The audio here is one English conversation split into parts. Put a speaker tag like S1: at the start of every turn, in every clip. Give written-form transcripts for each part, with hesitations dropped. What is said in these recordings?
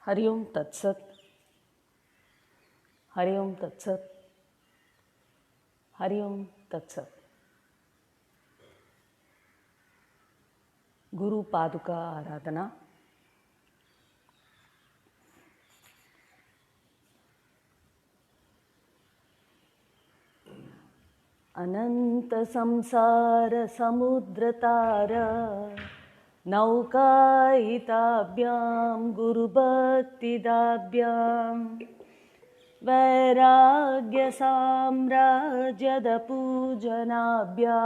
S1: हरि ओम तत्सत। हरि ओम तत्सत। हरि ओम तत्सत। गुरु पादुका आराधना। अनंत संसार समुद्रतार नौकायिताभ्यां गुरुभक्तिदाभ्यां वैराग्य साम्राज्यद पूजनाभ्यां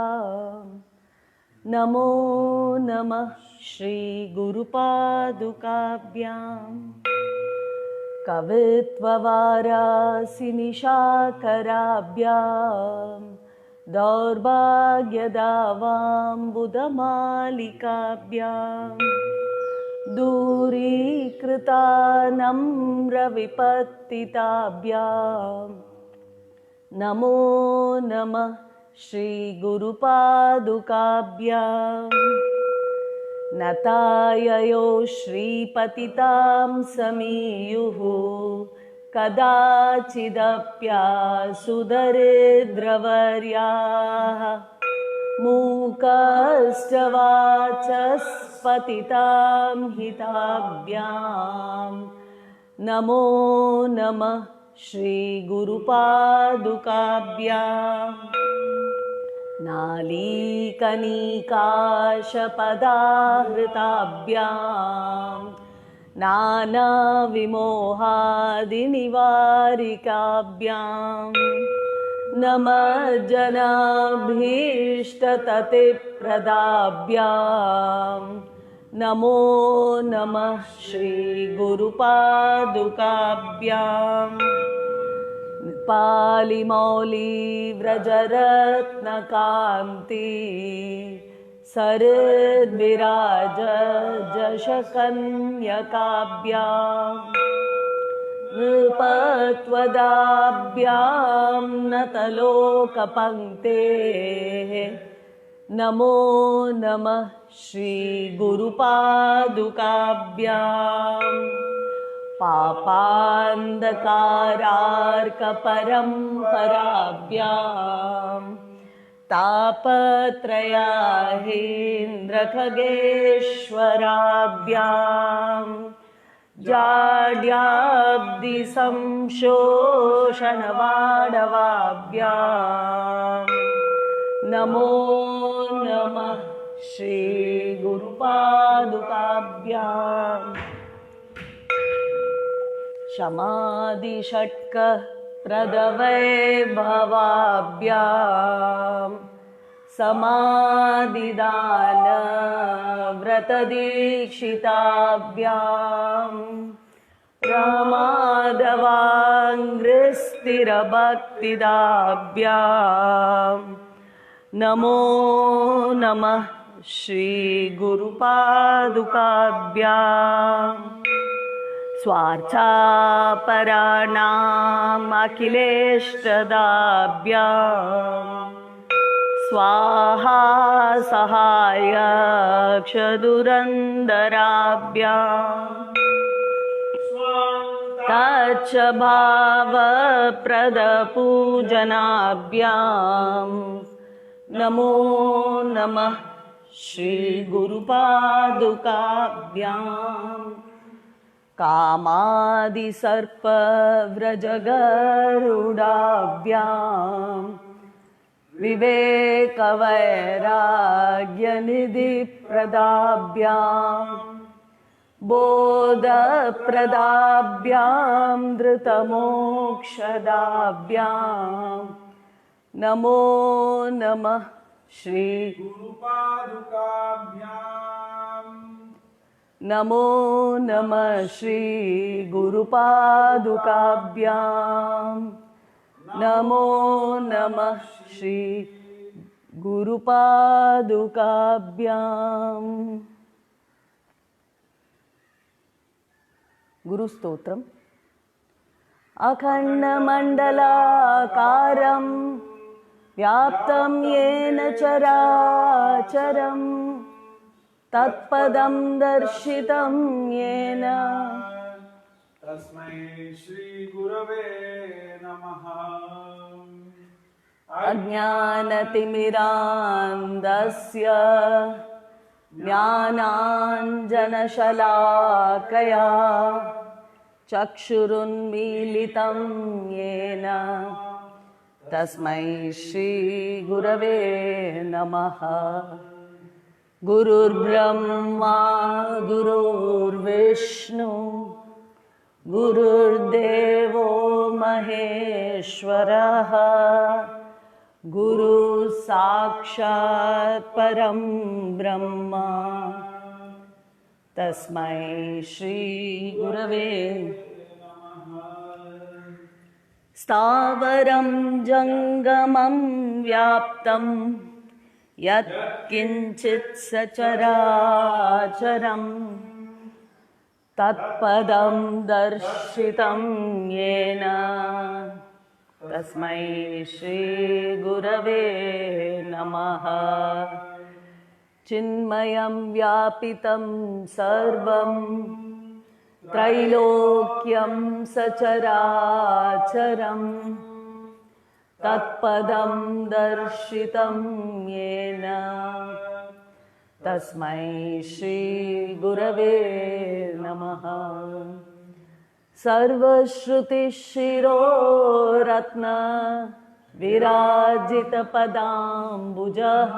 S1: नमो नमः श्री गुरुपादुकाभ्यां कवित्ववारासिनिशाकराभ्यां दौर्भाग्यदावाम्बुदमालिकाभ्यां दूरीकृतानम्रविपत्तिताभ्यां नमो नमः श्रीगुरुपादुकाभ्यां नताययो श्रीपतितां समीयुः कदाचिदप्यासुदरिद्रवर्याः मूकश्चवाचस्पतितां हिताभ्यां नमो नमः श्रीगुरुपादुकाभ्यां नालीकनिकाशपदाहृताभ्यां नानाविमोहादिनिवारिकाभ्यां नमज्जनाभीष्टततिप्रदाभ्यां नमो नमः श्रीगुरुपादुकाभ्यां पालिमौलिव्रजरत्नकान्ति सरिद्विराजशकन्यकाभ्यां नृपत्वदाभ्यां नतलोकपङ्क्तेः नमो नमः श्रीगुरुपादुकाभ्यां पापान्धकारार्कपरम्पराभ्यां तापत्रयाहीन्द्रखगेश्वराभ्यां जाड्याब्धिसंशोषणवाडवाभ्यां नमो नमः श्रीगुरुपादुकाभ्यां शमादिषट्क प्रदवैभवाभ्यां समाधिदान व्रतदीक्षिताभ्यां प्रमादवाङ्घ्रिस्थिरभक्तिदाभ्यां नमो नमः श्रीगुरुपादुकाभ्यां स्वार्थापराणाम् अखिलेष्टदाभ्यां स्वाहा सहायक्षदुरन्दराभ्यां तच्च भावप्रदपूजनाभ्यां नमो नमः श्रीगुरुपादुकाभ्यां कामादिसर्पव्रजगरुडाभ्यां विवेकवैराग्यनिधिप्रदाभ्यां बोधप्रदाभ्यां धृतमोक्षदाभ्यां नमो नमः श्रीगुरुपादुकाभ्यां नमो नमः श्रीगुरुपादुकाभ्यां नमो नमः श्रीगुरुपादुकाभ्यां। गुरुस्तोत्रम्। अखण्डमण्डलाकारं व्याप्तं येन चराचरं तत्पदं दर्शितं येन
S2: तस्मै श्री गुरवे नमः।
S1: अज्ञानतिमिरान्धस्य ज्ञानाञ्जनशलाकया चक्षुरुन्मीलितं येन तस्मै श्रीगुरवे नमः। गुरुर्ब्रह्मा गुरुर्विष्णु गुरुर्देवो महेश्वरः गुरुः साक्षात् परं ब्रह्म तस्मै श्रीगुरवे स्थावरं जङ्गमं व्याप्तं यत्किञ्चित् सचराचरं तत्पदं दर्शितं येन तस्मै श्रीगुरवे नमः। चिन्मयं व्यापितं सर्वं त्रैलोक्यं सचराचरं तत्पदं दर्शितं येन तस्मै श्रीगुरवे नमः। सर्वश्रुतिशिरोरत्न विराजितपदाम्बुजः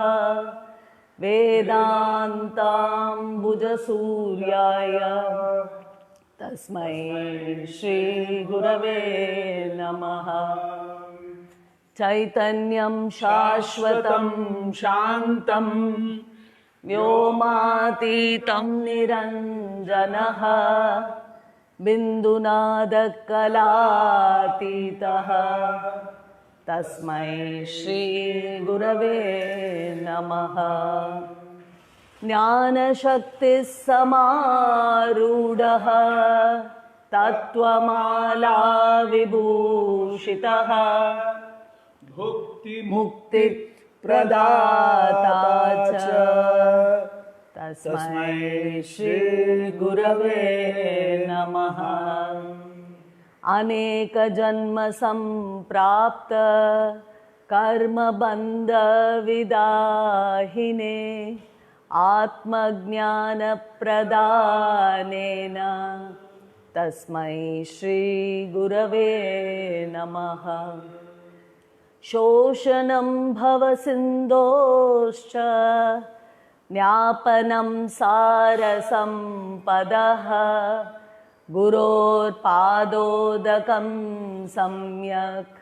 S1: वेदान्ताम्बुजसूर्याय तस्मै श्रीगुरवे नमः। चैतन्यं शाश्वतं शान्तं व्योमातीतं निरञ्जनः बिन्दुनादकलातीतः तस्मै श्रीगुरवे नमः। ज्ञानशक्तिस्समारूढः तत्त्वमालाविभूषितः मुक्तिप्रदाता च तस्मै श्रीगुरवे नमः। अनेकजन्मसम्प्राप्त कर्मबन्धविदाहिने आत्मज्ञानप्रदानेन तस्मै श्रीगुरवे नमः। शोषणं भवसिन्धोश्च ज्ञापनं सारसम्पदः गुरोर्पादोदकं सम्यक्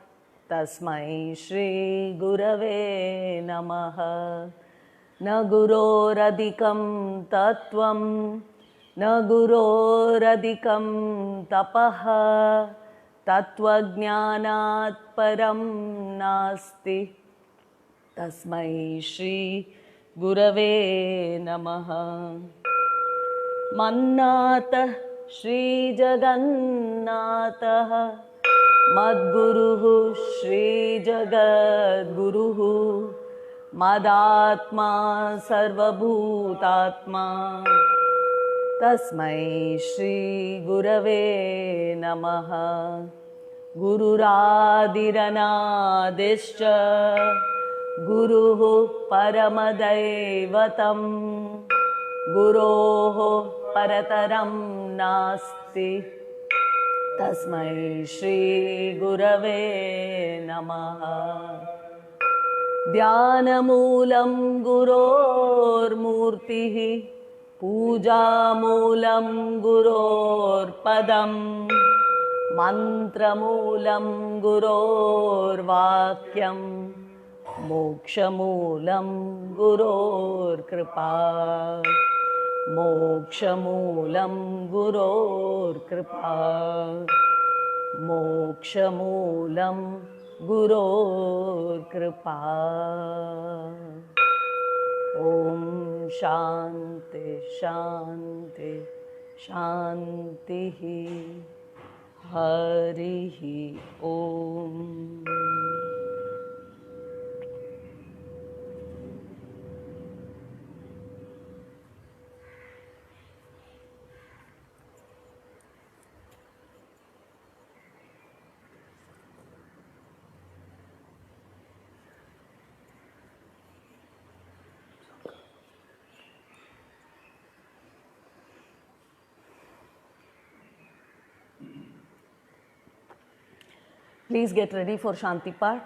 S1: तस्मै श्रीगुरवे नमः। न गुरोरधिकं तत्त्वं न गुरोरधिकं तपः तत्त्वज्ञानात् परं नास्ति तस्मै श्रीगुरवे नमः। मन्नाथः श्रीजगन्नाथः मद्गुरुः श्रीजगद्गुरुः मदात्मा सर्वभूतात्मा तस्मै श्रीगुरवे नमः। गुरुरादिरनादिश्च गुरुः परमदैवतं गुरोः परतरं नास्ति तस्मै श्रीगुरवे नमः। ध्यानमूलं गुरोर्मूर्तिः पूजामूलं गुरोर्पदं मन्त्रमूलं गुरोर्वाक्यं मोक्षमूलं गुरोर्कृपा मोक्षमूलं गुरोर्कृपा मोक्षमूलं गुरोर्कृपा। ॐ शान्ति शान्ति शान्तिः। हरिः ॐ। Please get ready for Shanti Part.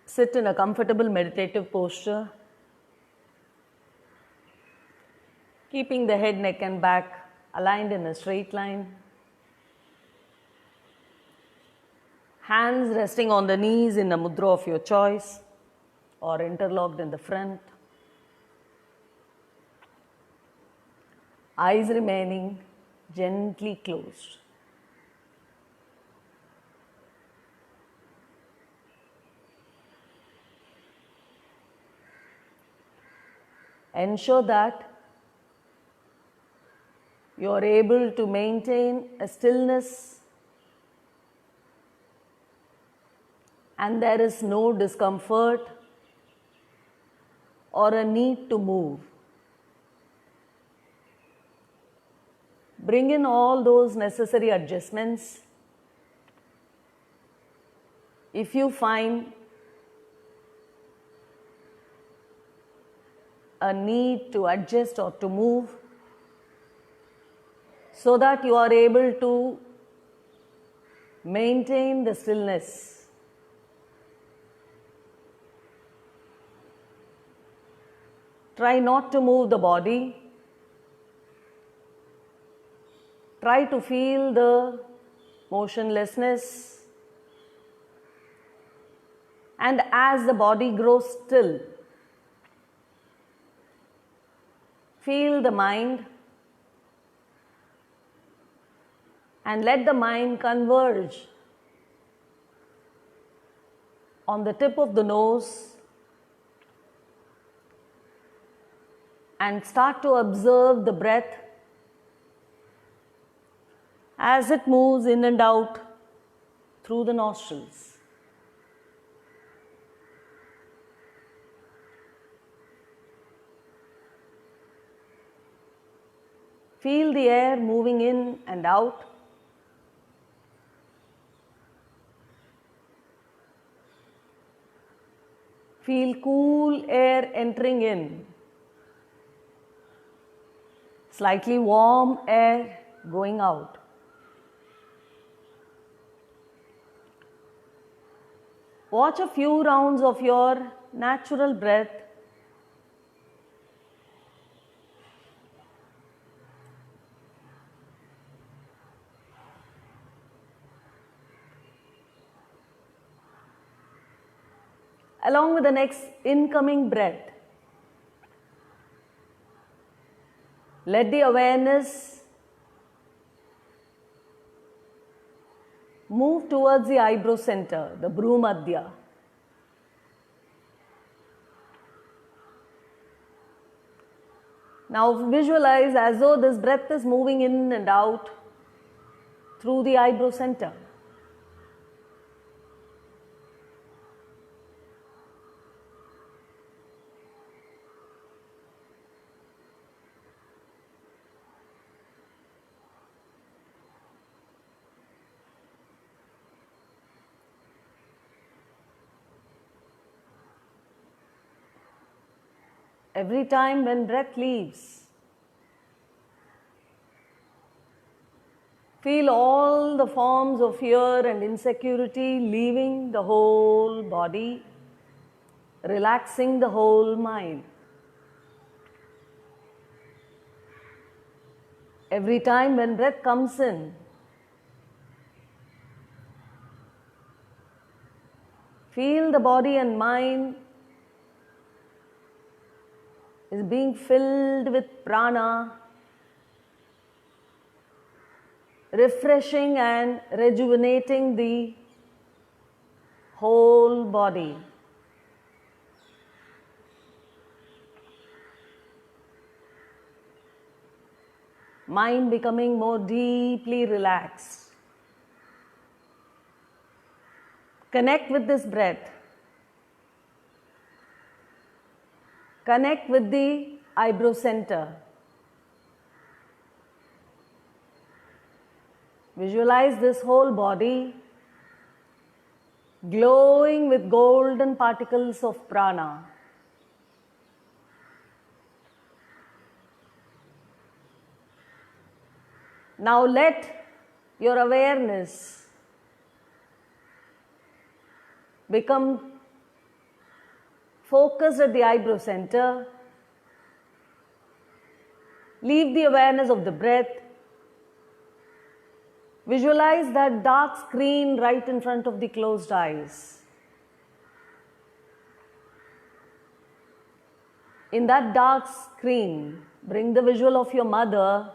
S1: Sit in a comfortable meditative posture, keeping the head, neck and back aligned in a straight line. Hands resting on the knees in a mudra of your choice or interlocked in the front. Eyes remaining gently closed. Ensure that you are able to maintain a stillness and there is no discomfort or a need to move. Bring in all those necessary adjustments. If you find a need to adjust or to move, so that you are able to maintain the stillness. Try not to move the body. Try to feel the motionlessness. And as the body grows still, feel the mind and let the mind converge on the tip of the nose and start to observe the breath as it moves in and out through the nostrils. Feel the air moving in and out. Feel cool air entering in. Slightly warm air going out. Watch a few rounds of your natural breath. Along with the next incoming breath, let the awareness move towards the eyebrow center, the Bhrumadhya. Now visualize as though this breath is moving in and out through the eyebrow center. Every time when breath leaves, feel all the forms of fear and insecurity leaving the whole body, relaxing the whole mind. Every time when breath comes in, feel the body and mind is being filled with prana, refreshing and rejuvenating the whole body. Mind becoming more deeply relaxed. Connect with this breath. Connect with the eyebrow center. Visualize this whole body glowing with golden particles of prana. Now let your awareness become focused at the eyebrow center. Leave the awareness of the breath. Visualize that dark screen right in front of the closed eyes. In that dark screen, bring the visual of your mother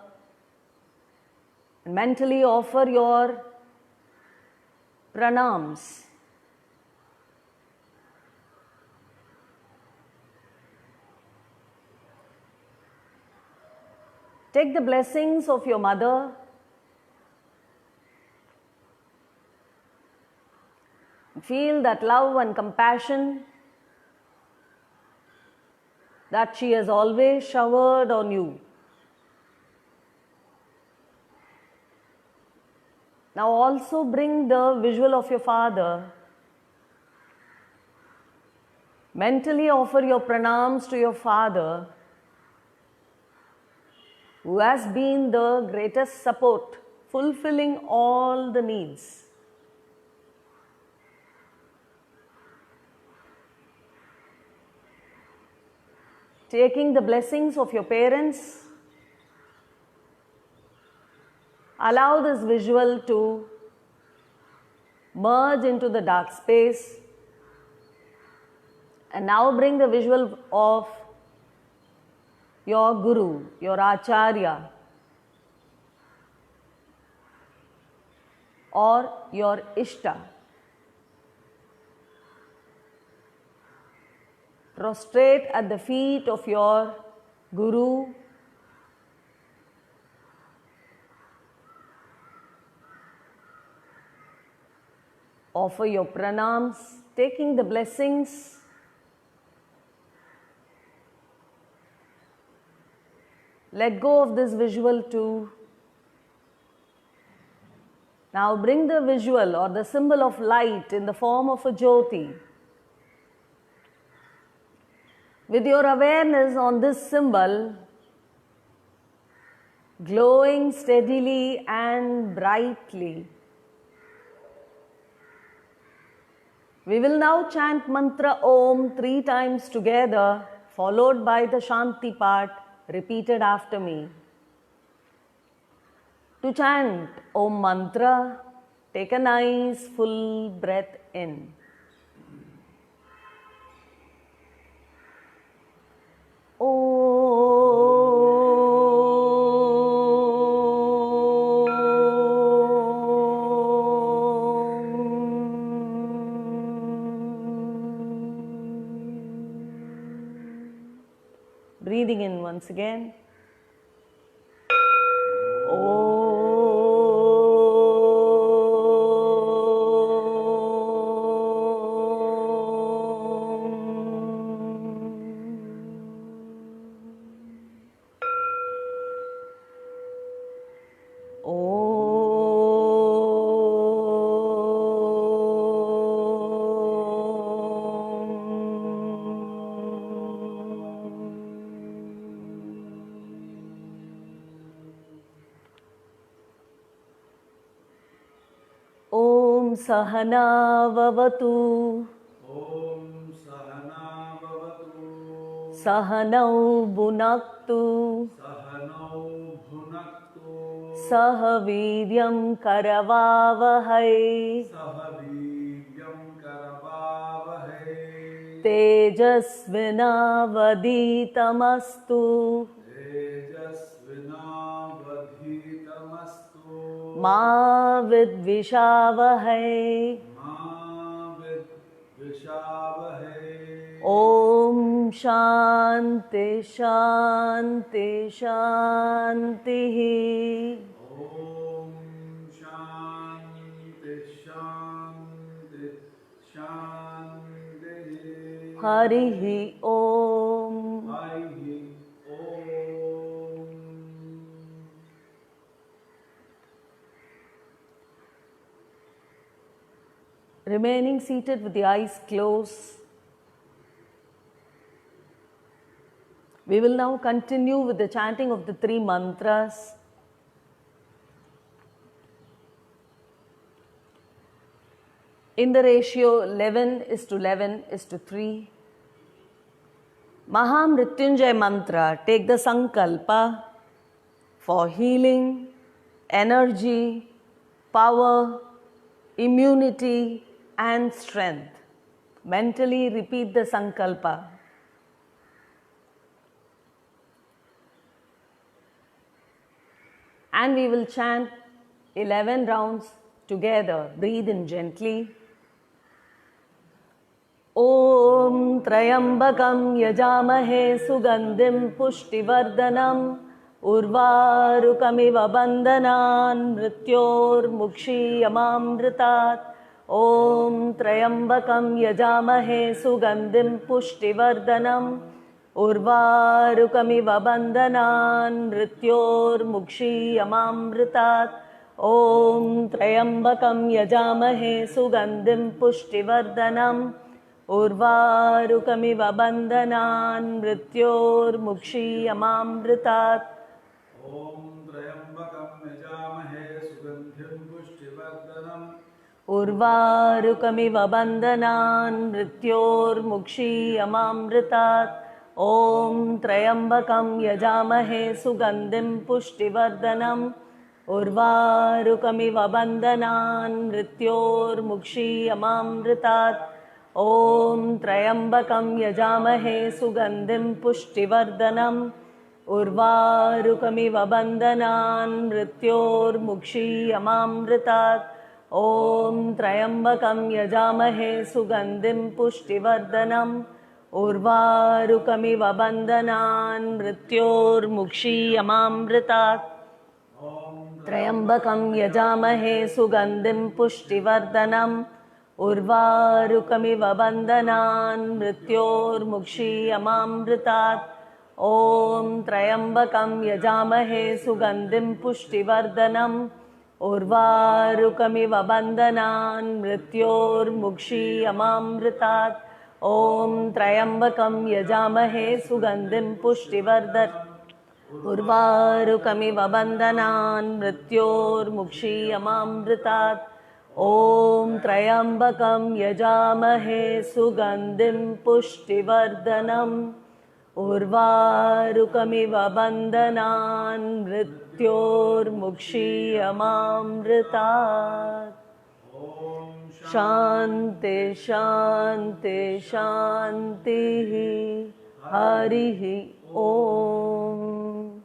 S1: and mentally offer your pranams. Take the blessings of your mother. Feel that love and compassion that she has always showered on you. Now also bring the visual of your father. Mentally offer your pranams to your father, who has been the greatest support, fulfilling all the needs. Taking the blessings of your parents, allow this visual to merge into the dark space. And now bring the visual of your Guru, your Acharya, or your Ishta. Prostrate at the feet of your Guru. Offer your pranams, taking the blessings. Let go of this visual too. Now bring the visual or the symbol of light in the form of a Jyoti. With your awareness on this symbol, glowing steadily and brightly, we will now chant mantra Om 3 times together, followed by the Shanti part, repeated after me. To chant Om mantra, take a nice full breath in. Breathing in once again. Sahana vavatu.
S2: Om Sahana Bhavatu.
S1: Sahanau bhunaktu.
S2: Sahanau Bhunaktu.
S1: Sahaviryam karavavahai.
S2: Sahaviryam Karavavahai.
S1: Tejasvinavaditamastu.
S2: Tejasvinavadhitamastu.
S1: Ma vidvishavahai.
S2: Ma vidvishavahai.
S1: Om Shanti Shanti Shanti.
S2: Om Shanti Shanti Shanti.
S1: Harihi Om.
S2: Harihi Om.
S1: Remaining seated with the eyes closed, we will now continue with the chanting of the 3 mantras. in the ratio 11:11:3. Mahamrityunjay mantra, take the sankalpa for healing, energy, power, immunity and strength. Mentally repeat the sankalpa. And we will chant 11 rounds together. Breathe in gently. Om Trayambakam Yajamahe Sugandhim Pushtivardhanam Urvarukamiva Bandhanan Mrityor Mukshiyamamritat. Om Trayambakam Yajamahe Sugandhim Pushtivardhanam Urvarukamiva Bandhanan Mrityor Mukshiyamamritat. Om Trayambakam Yajamahe Sugandhim Pushtivardhanam Urvarukamiva Bandhanan Mrityor Mukshiyamamritat.
S2: Om Trayambakam Yajamahe Sugandhim Pushtivardhanam
S1: Urvarukamiva Bandhanan Mrityor Mukshiyamamritat. Om Trayambakam Yajamahe Sugandhim Pushtivardhanam Urvarukamiva Bandhanan Mrityor Mukshiyamamritat. Om Trayambakam Yajamahe Sugandhim Pushtivardhanam Urvarukamiva Bandhanan Mrityor Mukshiyamamritat. Om Trayambakam Yajamahe Sugandhim Pushtivardhanam Urvarukamiva Bandhanan Mrityor Mukshiyamamritat. Trayambakam Yajamahe Sugandhim Pushtivardhanam Urvarukamiva Bandhanan Mrityor Mukshiyamamritat. Om Trayambakam Yajamahe Sugandhim Pushtivardhanam Urvarukamiva Bandhanan Mrityor Mukshiyamamritat. Om Trayambakam Yajamahe Sugandhim Pushtivardhanam Urvarukamiva Bandhanan Mrityor Mukshiyamamritat. Om Trayambakam Yajamahe Sugandhim Pushtivardhanam Urvarukamiva Bandhanan Mrityor Mukshiyamamritat. Shanti Shanti Shanti Harihi Om.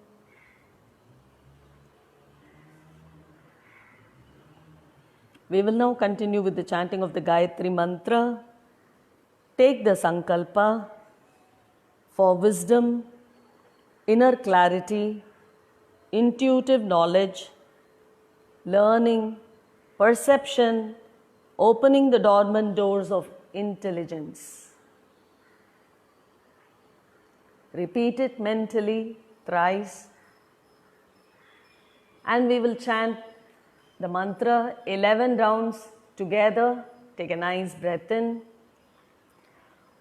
S1: We will now continue with the chanting of the Gayatri Mantra. Take the Sankalpa for wisdom, inner clarity, intuitive knowledge, learning, perception, opening the dormant doors of intelligence. Repeat it mentally thrice, and we will chant the mantra 11 rounds together. Take a nice breath in.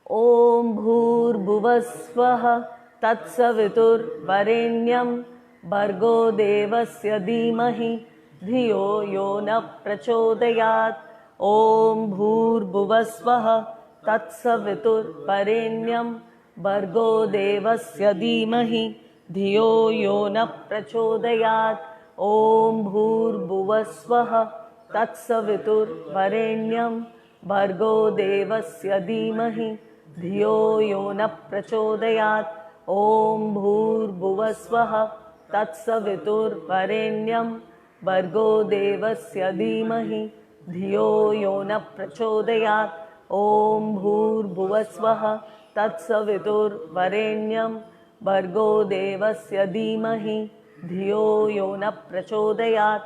S1: Om Bhur Bhuvasvaha Tatsavitur Varenyam Bhargo Devasya Dhimahi Dhiyo Yona Prachodayat. Om Bhur Bhuvasvaha Tatsavitur Varenyam Bhargo Devasya Dhimahi Dhiyo Yona Prachodayat. Om Bhur Bhuvasvaha Tatsavitur Varenyam Bhargo Devasya Dhimahi Dhiyo Yona Prachodayat. Om Bhur Bhuvasvaha Tatsavitur Varenyam Bhargo Devasya Dhimahi Dhiyo Yona Prachodayat. Om Bhur Bhuvasvaha Tatsavitur Varenyam Bhargo Devasya Dhimahi Dhiyo Yona Prachodayat.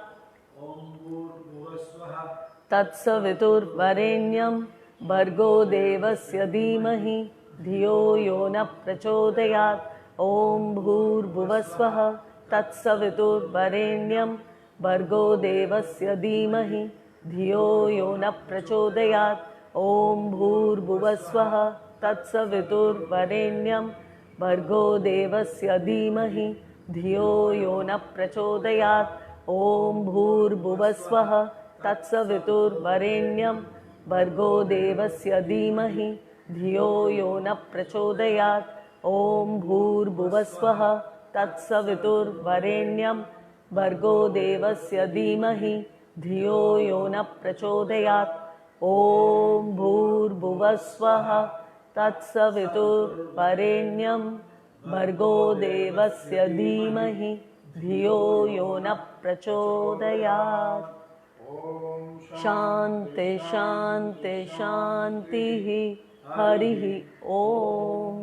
S1: Tatsavitur Varenyam Bhargo Devasya Dhimahi Dhiyo Yona Prachodayat. Om Bhur Bhuvasvaha Tatsavitur Varenyam Bhargo Devasya Dhimahi Dhiyo Yona Prachodayat. Om Bhur Bhuvasvaha Tatsavitur Varenyam Bhargo Devasya Dhimahi Dhiyo Yona Prachodayat. Om Bhur Bhuvasvaha Tatsavitur Varenyam भर्गो देवस्य धीमहि धियो यो न प्रचोदयात्। ॐ भूर्भुवस्वः तत्सवितुर्वरेण्यं भर्गो देवस्य धीमहि धियो यो न प्रचोदयात्। ॐ भूर्भुवस्वः तत्सवितुर्वरेण्यं भर्गो देवस्य धीमहि धियो यो न प्रचोदयात्। शान्ति शान्ति शान्तिः। हरिः ॐ।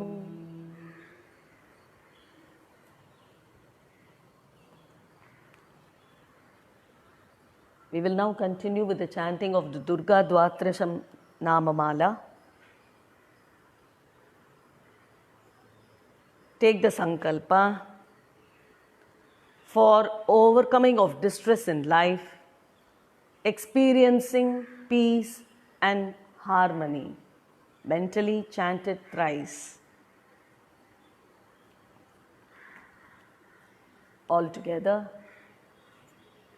S1: We will now continue with the chanting of the Durga Dvatrasham Namamala. Take the sankalpa for overcoming of distress in life, experiencing peace and harmony. Mentally chant it thrice. All together.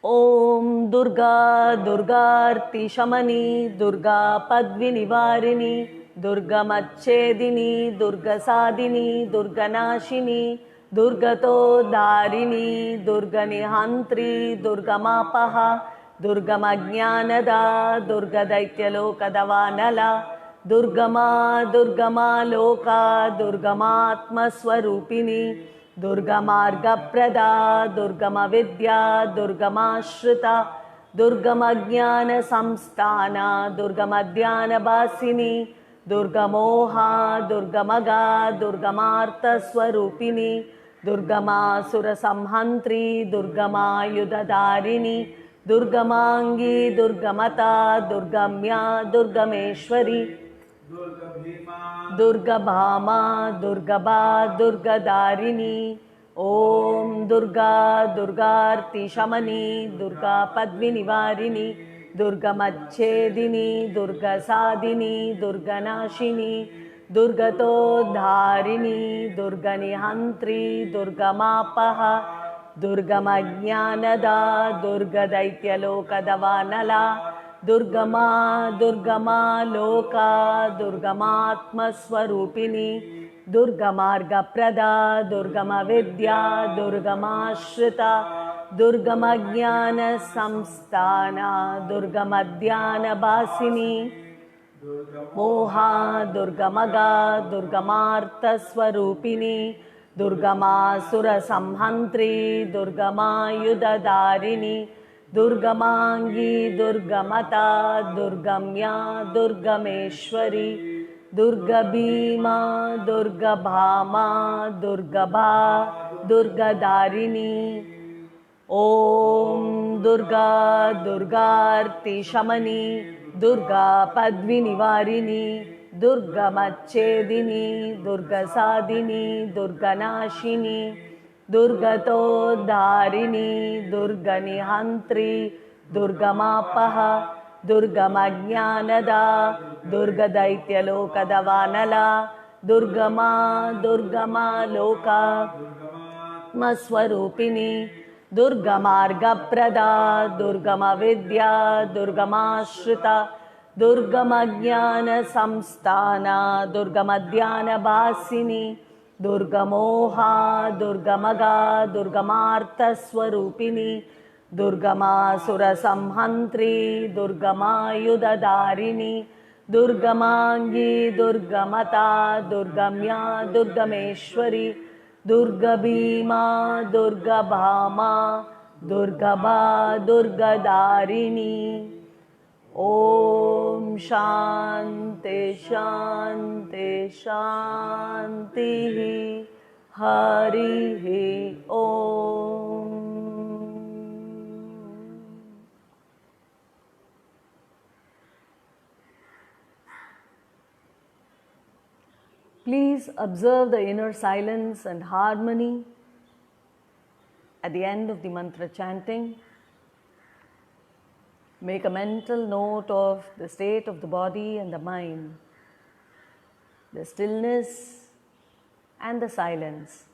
S1: Om Durga Durgarti Shamani Durga Padvinivarini Durga Machedini Durga Sadini Durga Nashini Durgato Dharini Durga Nihantri Durga Mapaha Durga Majnanada Durga Daityaloka Davanala Durgama Durgama Loka Durgamatma Swarupini Durga Marga Prada Durgama Vidya Durgama Shrita Durgama Jnana Samsthana Durgama Dhyana Basini Durga Moha Durgamaga Durgamartha Swarupini Durgama Sura Samhantri Durgama Yudhadarini Durgamangi Durgamata Durgamya Durgameshwari Durga Bhama Durga Ba Durga Darini. Om Durga Durgarti Shamani Durga Padvinivarini Durga Machedini Durga Sadini Durga Nashini Durgato Dharini Durga Nihantri Durga Mapaha Durga Majnanada Durga Daityaloka Davanala Durgama Durgama Loka Durgamatma Swarupini Durga Marga Prada Durgama Vidya Durgama Shrita Durgama Jnana Samsthana Durgama Dhyana Basini Moha Durgamaga Durgamartha Swarupini Durgama Sura Samhantri Durgama Yudhadarini Durgamangi Durgamata Durgamya Durgameshwari Durga Bhima Durga Bhama Durga Ba Durga Darini. Om Durga Durgarti Shamani Durga Padvinivarini Durga Machedini Durga Sadini Durga Nashini Durgato Dharini Durga Nihantri Durga Mapaha Durga Majnanada Durga Daityaloka Davanala Durgama Durgama Loka Maswarupini Durga Marga Prada Durgama Vidya Durgama Shrita Durgama Jnana Samsthana Durgama Dhyana Basini Durga Moha Durgamaga Durgamartha Swarupini Durgama Sura Samhantri Durgama Yudhadarini Durgamangi Durgamata Durgamya Durgameshwari Durga Bhima Durga Bhama Durga Ba Durga Darini. Om Shanti Shanti Shanti. Harihi Om. Please observe the inner silence and harmony at the end of the mantra chanting. Make a mental note of the state of the body and the mind, the stillness and the silence.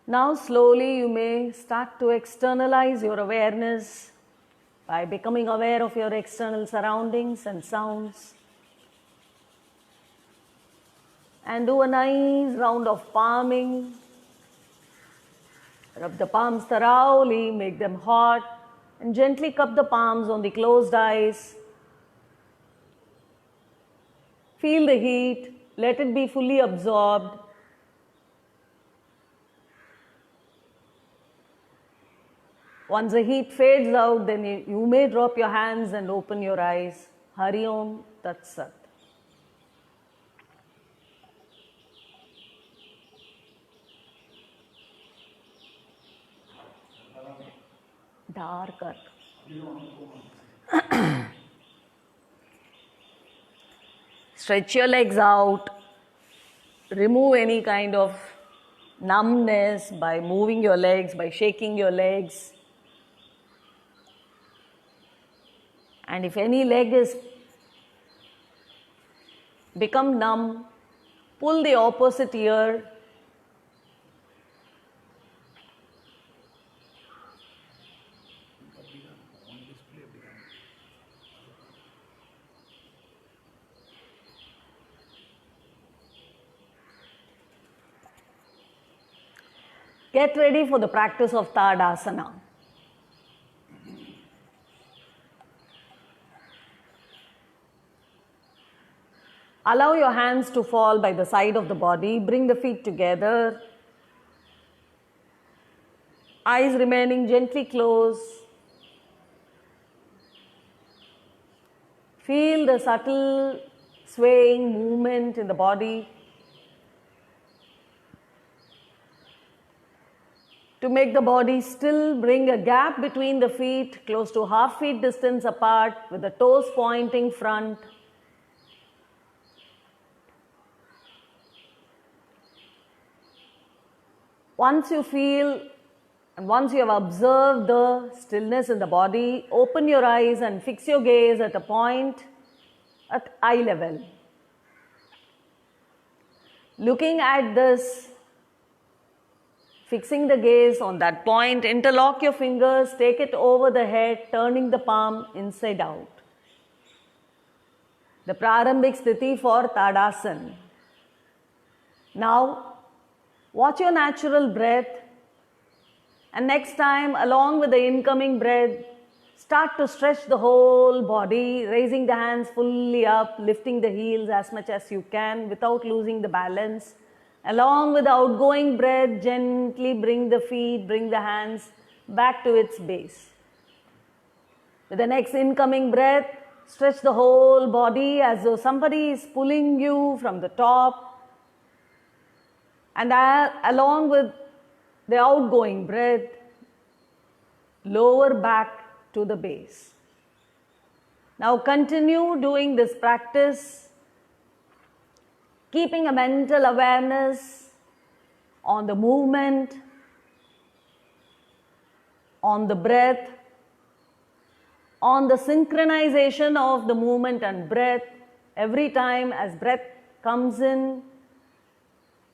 S1: Now slowly you may start to externalize your awareness by becoming aware of your external surroundings and sounds. And do a nice round of palming. Rub the palms thoroughly, make them hot, and gently cup the palms on the closed eyes. Feel the heat, let it be fully absorbed. Once the heat fades out, then you may drop your hands and open your eyes. Hari Om Tat Sat. Darker. Stretch your legs out. Remove any kind of numbness by moving your legs, by shaking your legs. And if any leg is become numb, pull the opposite ear. Get ready for the practice of Tadasana. Allow your hands to fall by the side of the body. Bring the feet together. Eyes remaining gently closed. Feel the subtle swaying movement in the body. To make the body still, bring a gap between the feet, close to half feet distance apart, with the toes pointing front. Once you feel and once you have observed the stillness in the body, open your eyes and fix your gaze at a point at eye level. Looking at this, fixing the gaze on that point, interlock your fingers, take it over the head, turning the palm inside out. The Prarambhik Sthiti for Tadasana. Now, watch your natural breath, and next time, along with the incoming breath, start to stretch the whole body, raising the hands fully up, lifting the heels as much as you can without losing the balance. Along with the outgoing breath, gently bring the feet, bring the hands back to its base. With the next incoming breath, stretch the whole body as though somebody is pulling you from the top. And along with the outgoing breath, lower back to the base. Now continue doing this practice, keeping a mental awareness on the movement, on the breath, on the synchronization of the movement and breath. Every time as breath comes in,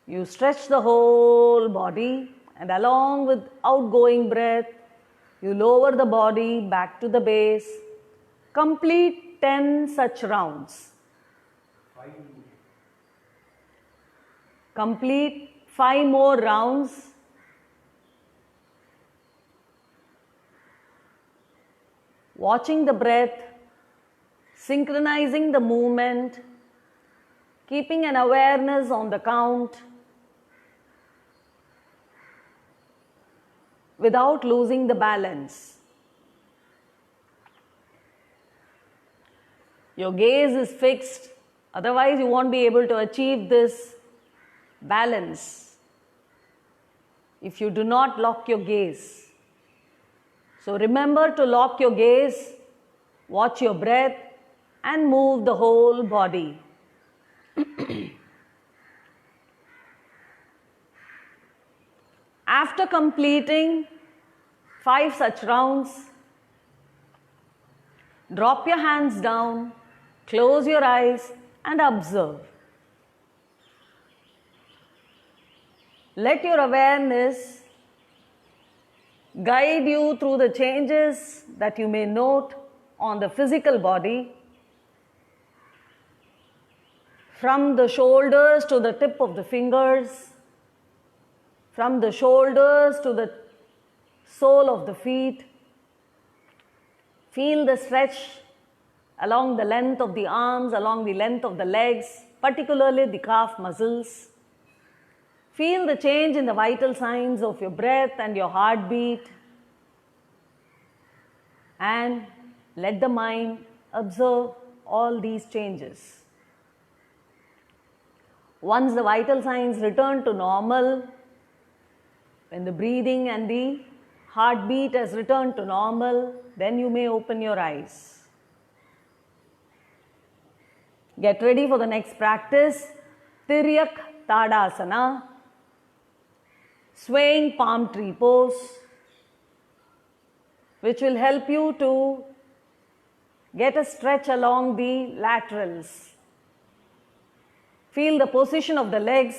S1: you stretch the whole body, and along with outgoing breath, you lower the body back to the base. Complete 10 such rounds. Complete 5 more rounds. Watching the breath, synchronizing the movement, keeping an awareness on the count, without losing the balance. Your gaze is fixed, otherwise you won't be able to achieve this balance if you do not lock your gaze. So remember to lock your gaze, watch your breath, and move the whole body. After completing 5 such rounds, drop your hands down, close your eyes, and observe. Let your awareness guide you through the changes that you may note on the physical body, from the shoulders to the tip of the fingers, from the shoulders to the sole of the feet. Feel the stretch along the length of the arms, along the length of the legs, particularly the calf muscles. Feel the change in the vital signs of your breath and your heartbeat. And let the mind observe all these changes. Once the vital signs return to normal, when the breathing and the heartbeat has returned to normal, then you may open your eyes. Get ready for the next practice, Tiryak Tadasana, swaying palm tree pose, which will help you to get a stretch along the laterals. Feel the position of the legs.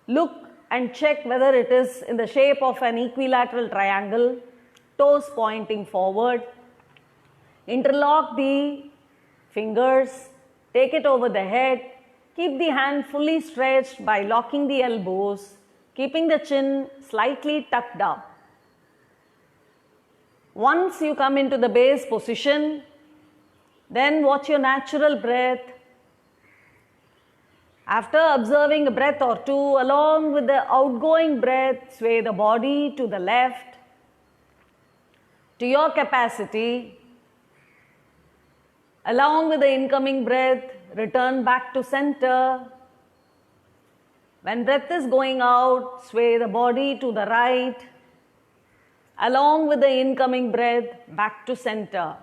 S1: Look and check whether it is in the shape of an equilateral triangle, toes pointing forward. Interlock the fingers, take it over the head, keep the hand fully stretched by locking the elbows, keeping the chin slightly tucked up. Once you come into the base position, then watch your natural breath. After observing a breath or two, along with the outgoing breath, sway the body to the left to your capacity. Along with the incoming breath, return back to center. When breath is going out, sway the body to the right. Along with the incoming breath, back to center.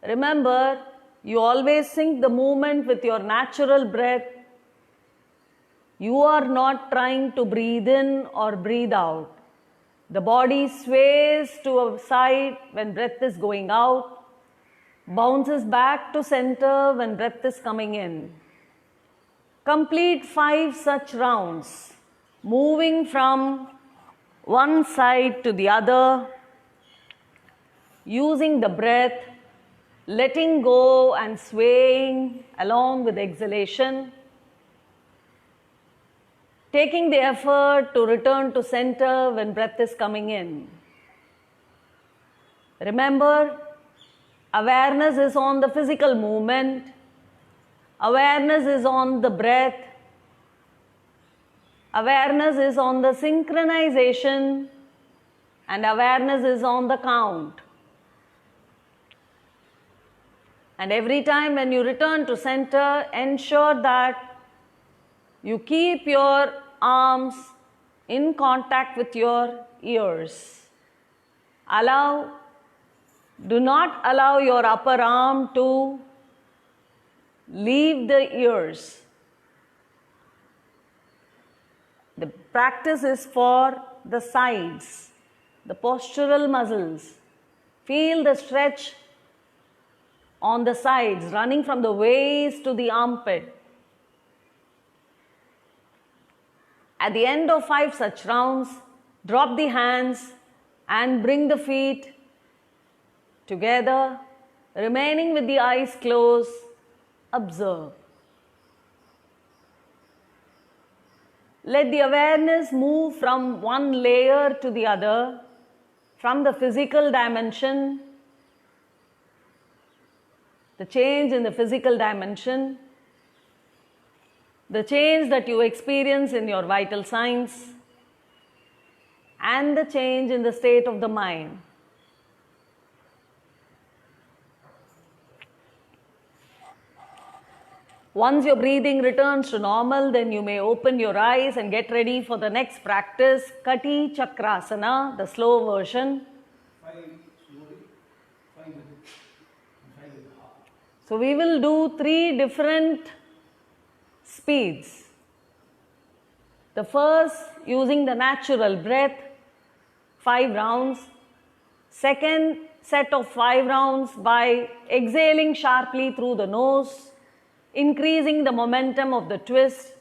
S1: Remember, you always sync the movement with your natural breath. You are not trying to breathe in or breathe out. The body sways to a side when breath is going out, bounces back to center when breath is coming in. Complete 5 such rounds, moving from one side to the other, using the breath, letting go and swaying along with exhalation. Taking the effort to return to center when breath is coming in. Remember, awareness is on the physical movement, awareness is on the breath, awareness is on the synchronization, and awareness is on the count. And every time when you return to center, ensure that you keep your arms in contact with your ears. Do not allow your upper arm to leave the ears. The practice is for the sides, the postural muscles. Feel the stretch on the sides, running from the waist to the armpit. At the end of 5 such rounds, drop the hands and bring the feet together, remaining with the eyes closed. Observe. Let the awareness move from one layer to the other, from the physical dimension, the change in the physical dimension, the change that you experience in your vital signs, and the change in the state of the mind. Once your breathing returns to normal, then you may open your eyes and get ready for the next practice, Kati Chakrasana, the slow version.
S2: 5 slowly, 5 with it, and 5 with the heart.
S1: So we will do 3 different speeds. The first using the natural breath, 5 rounds. Second set of 5 rounds by exhaling sharply through the nose, increasing the momentum of the twist.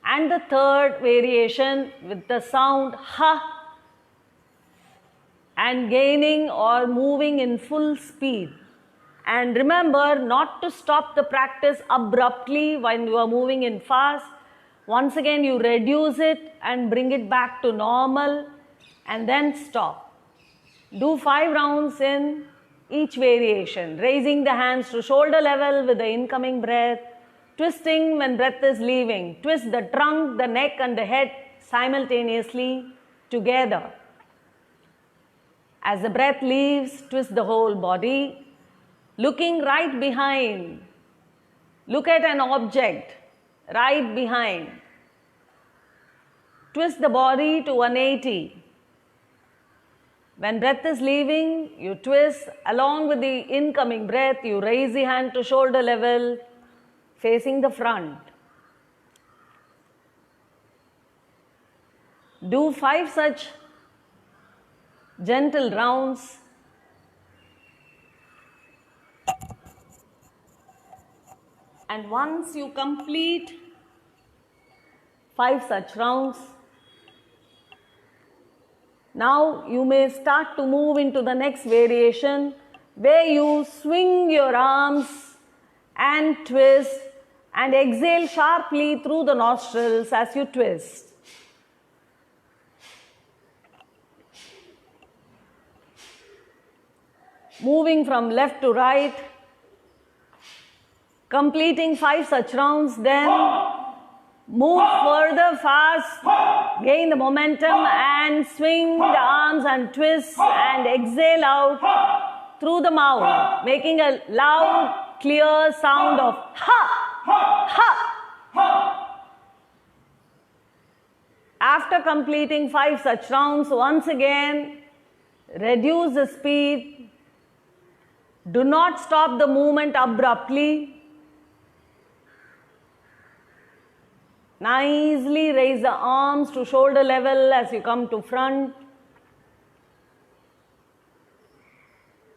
S1: And the third variation with the sound ha and gaining or moving in full speed. And remember not to stop the practice abruptly when you are moving in fast. Once again, you reduce it and bring it back to normal and then stop. Do 5 rounds in each variation, raising the hands to shoulder level with the incoming breath, twisting when breath is leaving. Twist the trunk, the neck and the head simultaneously together. As the breath leaves, twist the whole body. Looking right behind. Look at an object right behind. Twist the body to 180. When breath is leaving, you twist. Along with the incoming breath, you raise the hand to shoulder level, facing the front. Do 5 such gentle rounds. And once you complete 5 such rounds, now you may start to move into the next variation where you swing your arms and twist and exhale sharply through the nostrils as you twist. Moving from left to right, completing 5 such rounds, then move further fast, gain the momentum and swing the arms and twist and exhale out through the mouth, making a loud, clear sound of ha, ha. After completing 5 such rounds, once again, reduce the speed. Do not stop the movement abruptly. Nicely raise the arms to shoulder level as you come to front.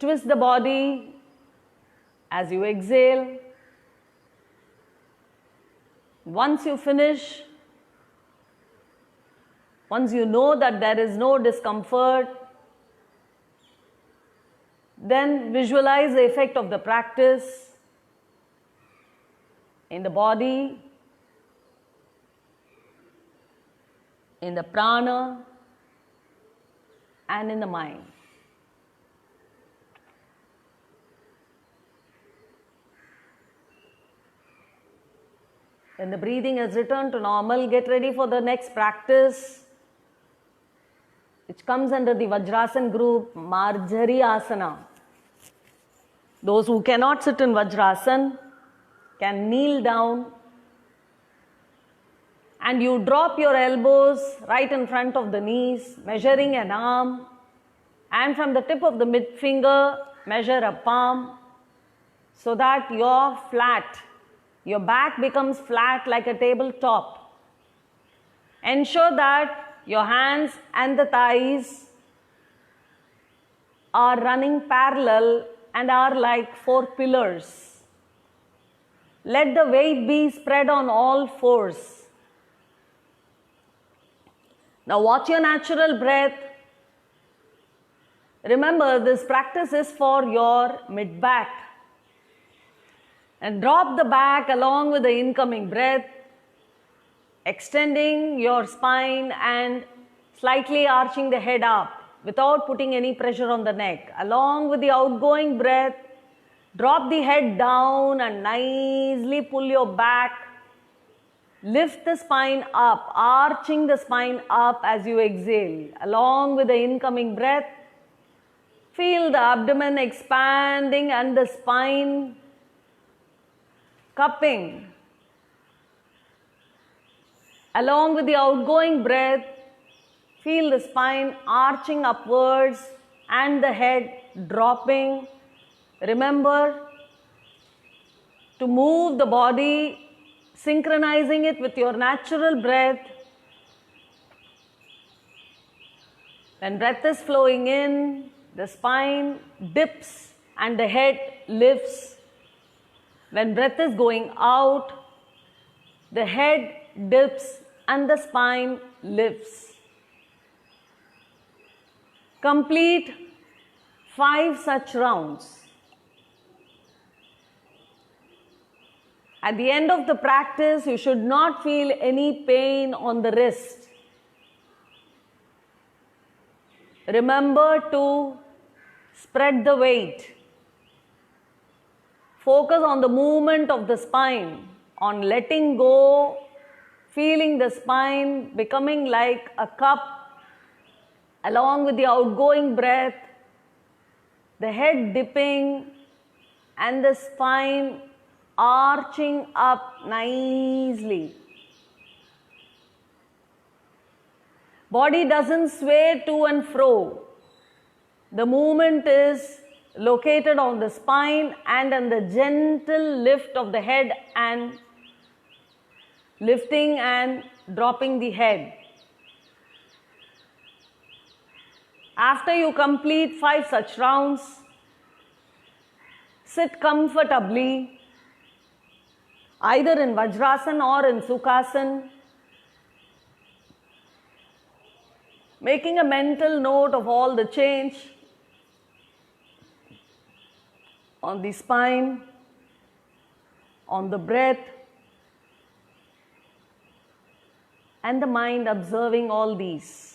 S1: Twist the body as you exhale. Once you finish, once you know that there is no discomfort, then visualize the effect of the practice in the body, in the prana, and in the mind. When the breathing has returned to normal, get ready for the next practice, which comes under the Vajrasana group, Marjari Asana. Those who cannot sit in Vajrasana can kneel down and you drop your elbows right in front of the knees, measuring an arm, and from the tip of the mid finger, measure a palm so that you're flat. Your back becomes flat like a tabletop. Ensure that your hands and the thighs are running parallel and are like 4 pillars. Let the weight be spread on all 4s. Now watch your natural breath. Remember, this practice is for your mid-back. And drop the back along with the incoming breath, extending your spine and slightly arching the head up without putting any pressure on the neck. Along with the outgoing breath, drop the head down and nicely pull your back. Lift the spine up, arching the spine up as you exhale. Along with the incoming breath, feel the abdomen expanding and the spine cupping. Along with the outgoing breath, feel the spine arching upwards and the head dropping. Remember to move the body, synchronizing it with your natural breath. When breath is flowing in, the spine dips and the head lifts. When breath is going out, the head dips and the spine lifts. Complete 5 such rounds. At the end of the practice, you should not feel any pain on the wrist. Remember to spread the weight. Focus on the movement of the spine, on letting go, feeling the spine becoming like a cup, along with the outgoing breath, the head dipping and the spine arching up nicely. Body doesn't sway to and fro. The movement is located on the spine and on the gentle lift of the head and lifting and dropping the head. After you complete 5 such rounds, sit comfortably, either in Vajrasana or in Sukhasana, making a mental note of all the change on the spine, on the breath, and the mind observing all these.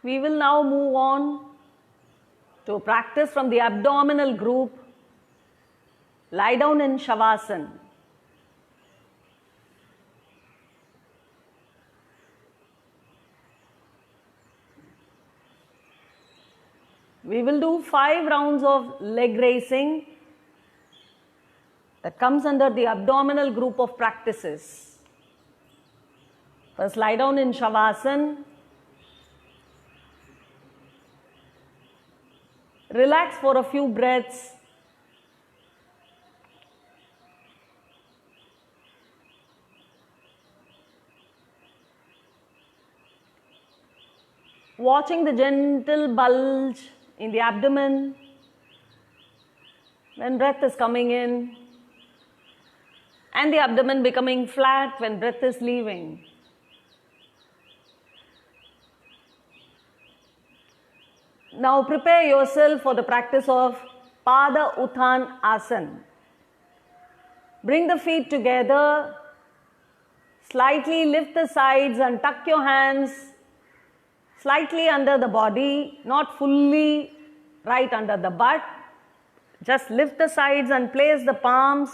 S1: We will now move on to a practice from the abdominal group. Lie down in Shavasana. We will do 5 rounds of leg raising that comes under the abdominal group of practices. First, lie down in Shavasana. Relax for a few breaths. Watching the gentle bulge in the abdomen when breath is coming in, and the abdomen becoming flat when breath is leaving. Now prepare yourself for the practice of Pada Uttan Asana. Bring the feet together, slightly lift the sides and tuck your hands slightly under the body, not fully right under the butt. Just lift the sides and place the palms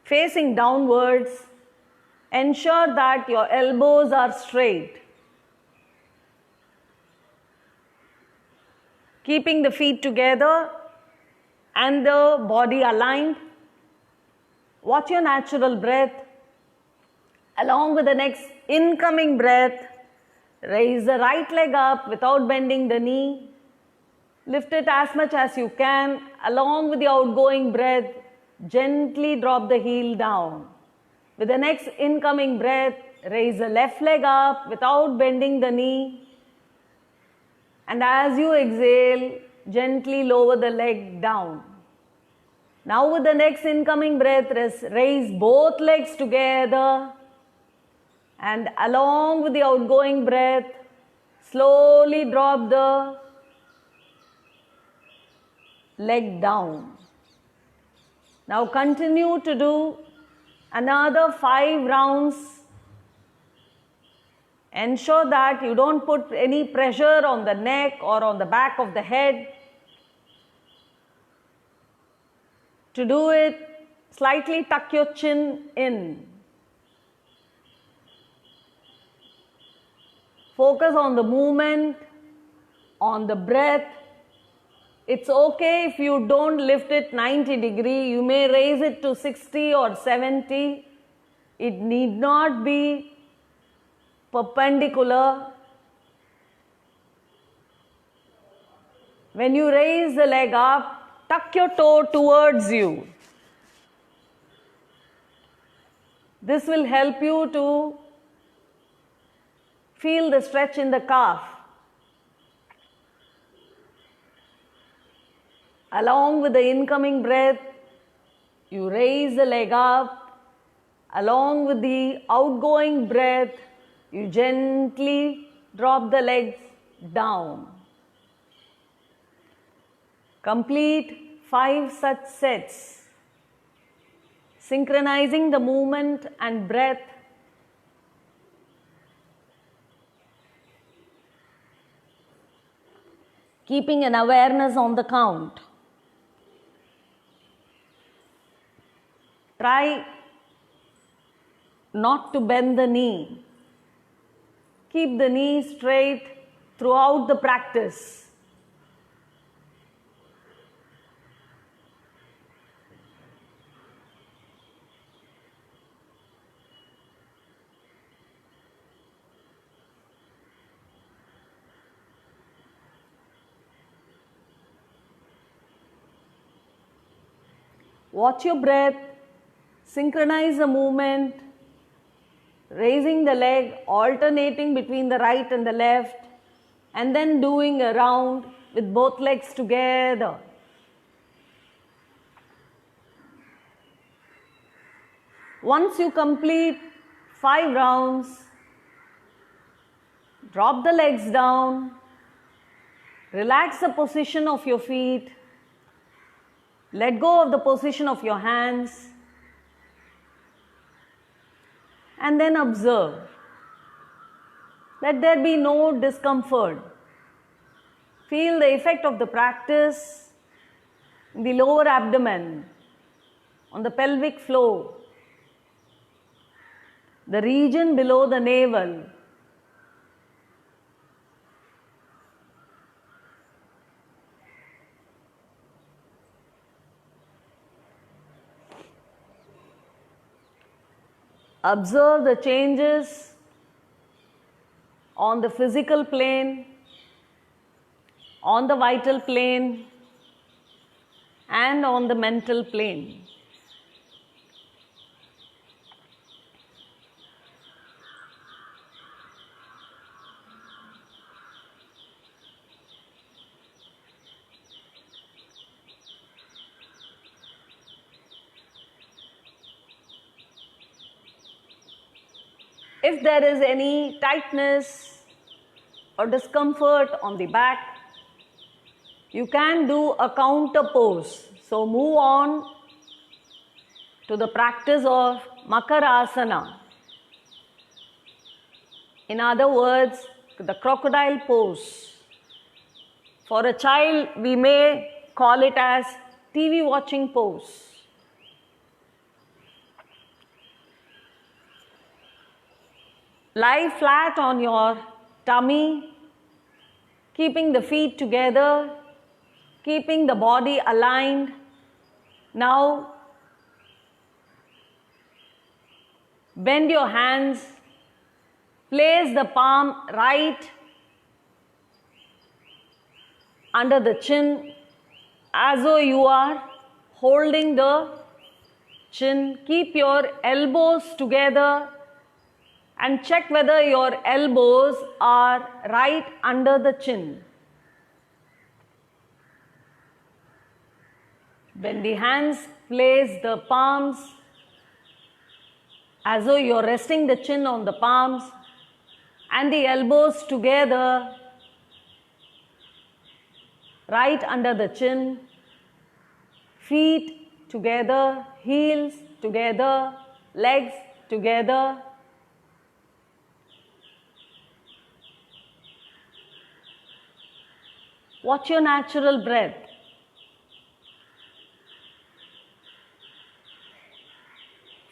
S1: facing downwards. Ensure that your elbows are straight. Keeping the feet together and the body aligned. Watch your natural breath. Along with the next incoming breath, raise the right leg up without bending the knee. Lift it as much as you can. Along with the outgoing breath, gently drop the heel down. With the next incoming breath, raise the left leg up without bending the knee. And as you exhale, gently lower the leg down. Now with the next incoming breath, raise both legs together. And along with the outgoing breath, slowly drop the leg down. Now continue to do another 5 rounds. Ensure that you don't put any pressure on the neck or on the back of the head. To do it, slightly tuck your chin in. Focus on the movement, on the breath. It's okay if you don't lift it 90 degrees. You may raise it to 60 or 70. It need not be perpendicular. When you raise the leg up, tuck your toe towards you. This will help you to feel the stretch in the calf. Along with the incoming breath, you raise the leg up. Along with the outgoing breath, you gently drop the legs down. Complete 5 such sets, synchronizing the movement and breath. Keeping an awareness on the count. Try not to bend the knee. Keep the knee straight throughout the practice. Watch your breath, synchronize the movement, raising the leg, alternating between the right and the left, and then doing a round with both legs together. Once you complete 5 rounds, drop the legs down, relax the position of your feet, let go of the position of your hands, and then observe. Let there be no discomfort. Feel the effect of the practice in the lower abdomen, on the pelvic floor, the region below the navel. Observe the changes on the physical plane, on the vital plane, and on the mental plane. If there is any tightness or discomfort on the back, you can do a counter pose. So move on to the practice of Makarasana. In other words, the crocodile pose. For a child, we may call it as TV watching pose. Lie flat on your tummy, keeping the feet together, keeping the body aligned. Now, bend your hands, place the palm right under the chin as though you are holding the chin. Keep your elbows together and check whether your elbows are right under the chin. Bend the hands, place the palms as though you're resting the chin on the palms and the elbows together, right under the chin. Feet together, heels together, legs together. Watch your natural breath.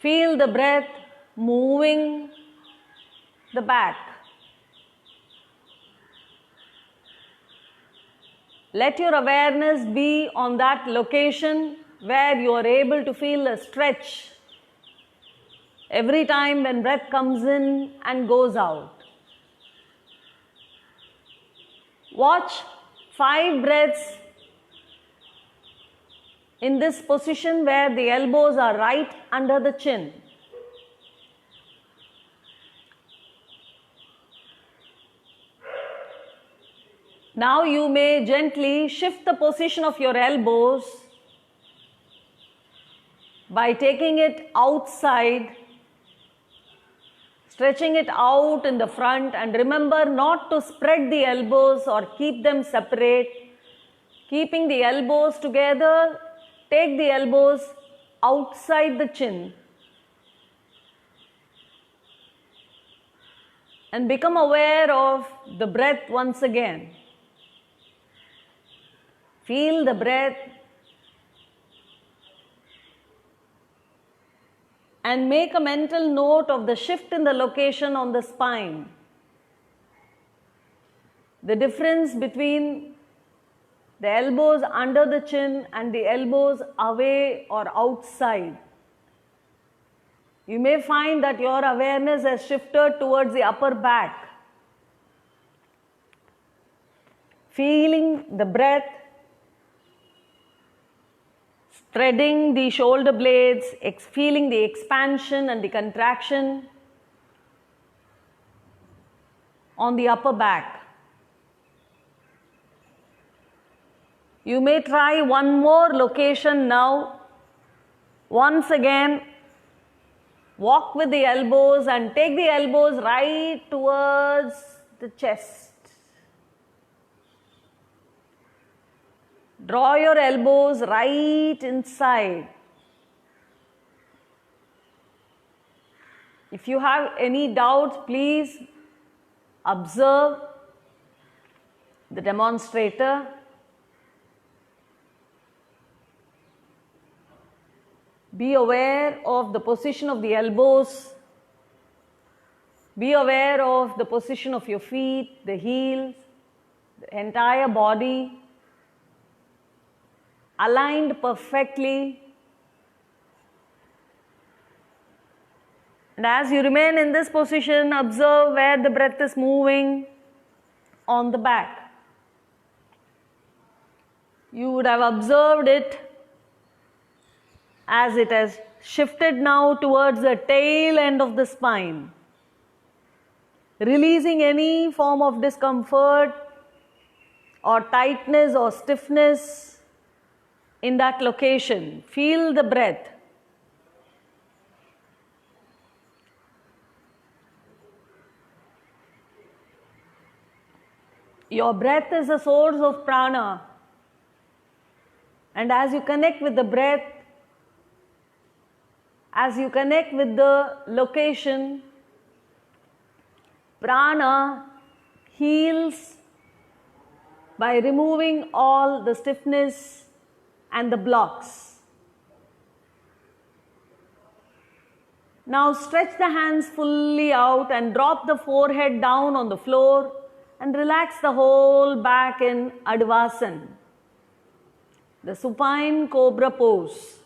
S1: Feel the breath moving the back. Let your awareness be on that location where you are able to feel a stretch every time when breath comes in and goes out. Watch 5 breaths in this position where the elbows are right under the chin. Now you may gently shift the position of your elbows by taking it outside, stretching it out in the front, and remember not to spread the elbows or keep them separate. Keeping the elbows together, take the elbows outside the chin and become aware of the breath once again. Feel the breath and make a mental note of the shift in the location on the spine. The difference between the elbows under the chin and the elbows away or outside. You may find that your awareness has shifted towards the upper back. Feeling the breath, spreading the shoulder blades, feeling the expansion and the contraction on the upper back. You may try one more location now. Once again, walk with the elbows and take the elbows right towards the chest. Draw your elbows right inside. If you have any doubts, please observe the demonstrator. Be aware of the position of the elbows. Be aware of the position of your feet, the heels, the entire body, aligned perfectly. And as you remain in this position, observe where the breath is moving on the back. You would have observed it as it has shifted now towards the tail end of the spine, releasing any form of discomfort or tightness or stiffness in that location. Feel the breath. Your breath is a source of prana, and as you connect with the breath, as you connect with the location, prana heals by removing all the stiffness and the blocks. Now stretch the hands fully out and drop the forehead down on the floor and relax the whole back in Advasana, the supine cobra pose.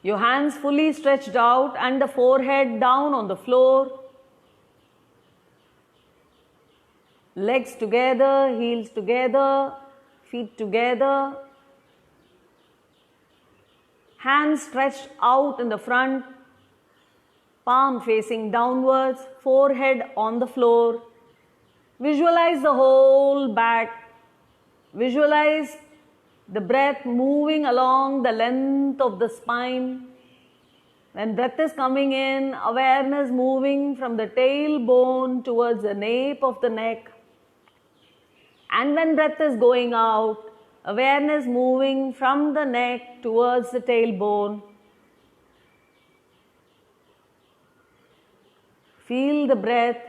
S1: Your hands fully stretched out and the forehead down on the floor. Legs together, heels together, feet together. Hands stretched out in the front, palm facing downwards, forehead on the floor. Visualize the whole back. Visualize the breath moving along the length of the spine. When breath is coming in, awareness moving from the tailbone towards the nape of the neck. And when breath is going out, awareness moving from the neck towards the tailbone. Feel the breath,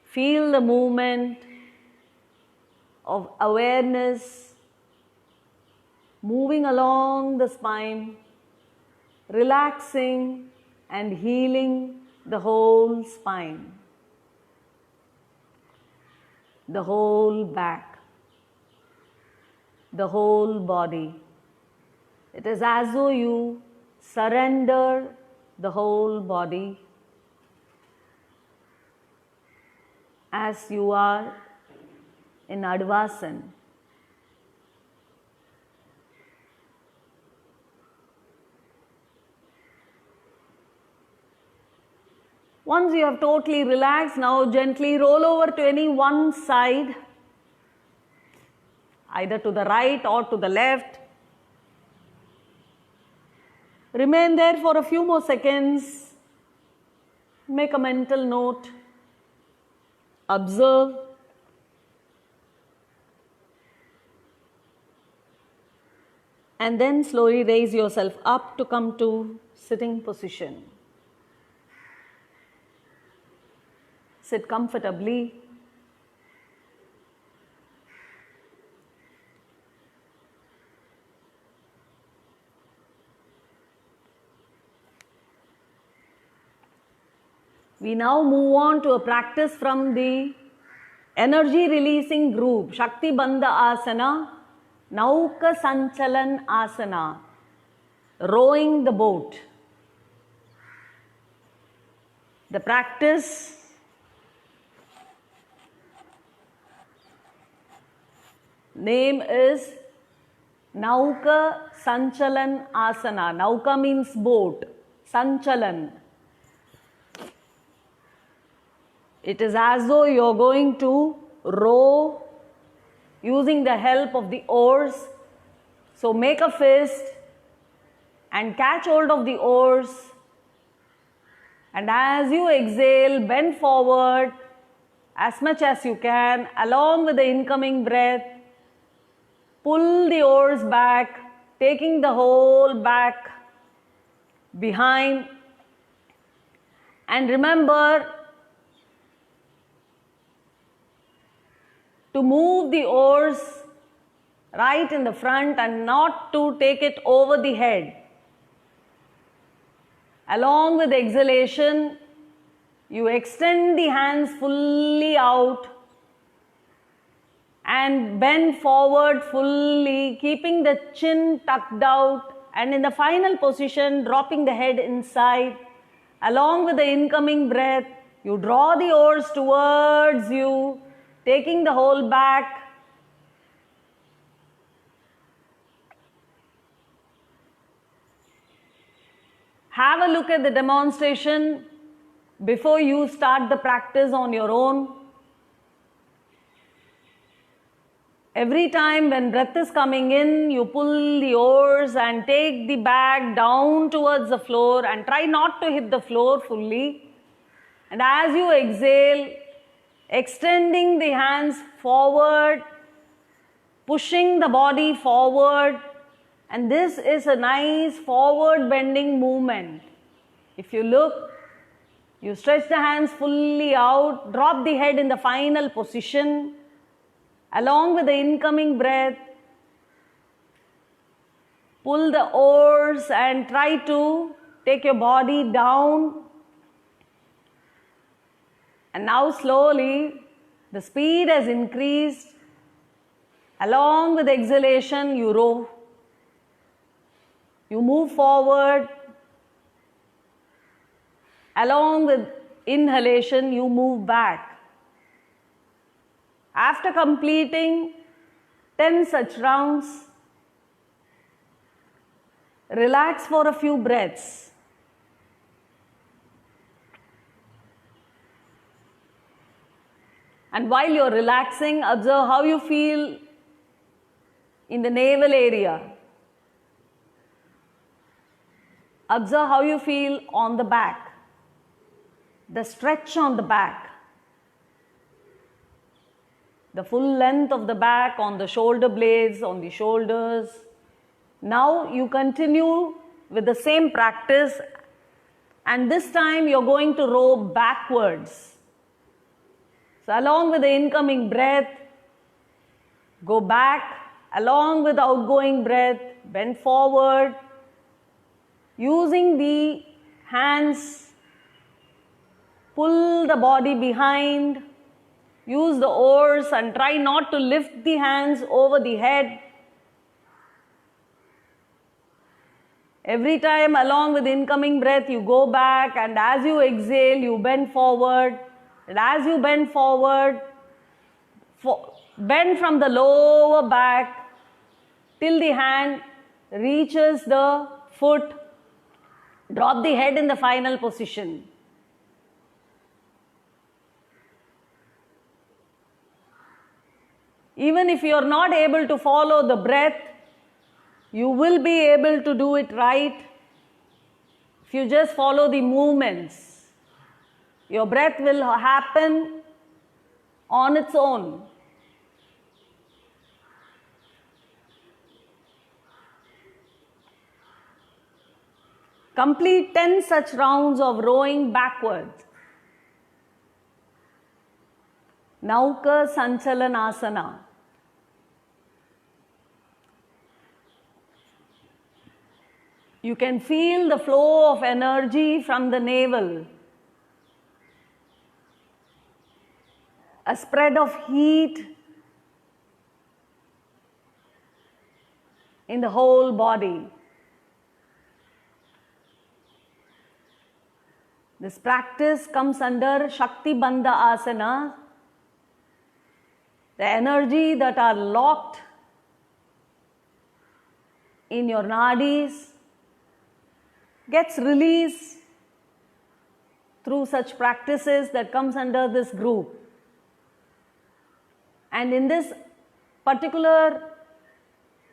S1: feel the movement of awareness moving along the spine, relaxing and healing the whole spine, the whole back, the whole body. It is as though you surrender the whole body as you are in Advasan. Once you have totally relaxed, now gently roll over to any one side, either to the right or to the left. Remain there for a few more seconds. Make a mental note. Observe. And then slowly raise yourself up to come to sitting position. Sit comfortably. We now move on to a practice from the energy releasing group, Shakti Bandha Asana, Nauka Sanchalan Asana, rowing the boat. The practice name is Nauka Sanchalan Asana. Nauka means boat, Sanchalan. It is as though you are going to row using the help of the oars. So make a fist and catch hold of the oars. And as you exhale, bend forward as much as you can. Along with the incoming breath, pull the oars back, taking the whole back behind. And remember to move the oars right in the front and not to take it over the head. Along with exhalation, you extend the hands fully out and bend forward fully, keeping the chin tucked out, and in the final position, dropping the head inside. Along with the incoming breath, you draw the oars towards you, taking the whole back. Have a look at the demonstration before you start the practice on your own. Every time when breath is coming in, you pull the oars and take the bag down towards the floor and try not to hit the floor fully. And as you exhale, extending the hands forward, pushing the body forward, and this is a nice forward bending movement. If you look, you stretch the hands fully out, drop the head in the final position, along with the incoming breath, pull the oars and try to take your body down. And now slowly, the speed has increased. Along with exhalation, you row. You move forward. Along with inhalation, you move back. After completing 10 such rounds, relax for a few breaths. And while you're relaxing, observe how you feel in the navel area. Observe how you feel on the back, the stretch on the back, the full length of the back on the shoulder blades, on the shoulders. Now you continue with the same practice, and this time you're going to row backwards. So along with the incoming breath, go back. Along with the outgoing breath, bend forward. Using the hands, pull the body behind. Use the oars and try not to lift the hands over the head. Every time along with incoming breath, you go back, and as you exhale, you bend forward. And as you bend forward, Bend from the lower back till the hand reaches the foot. Drop the head in the final position. Even if you are not able to follow the breath, you will be able to do it right if you just follow the movements. Your breath will happen on its own. Complete 10 such rounds of rowing backwards. Nauka Sanchalanasana. You can feel the flow of energy from the navel. A spread of heat in the whole body. This practice comes under Shakti Bandha Asana. The energy that are locked in your nadis gets released through such practices that comes under this group. And in this particular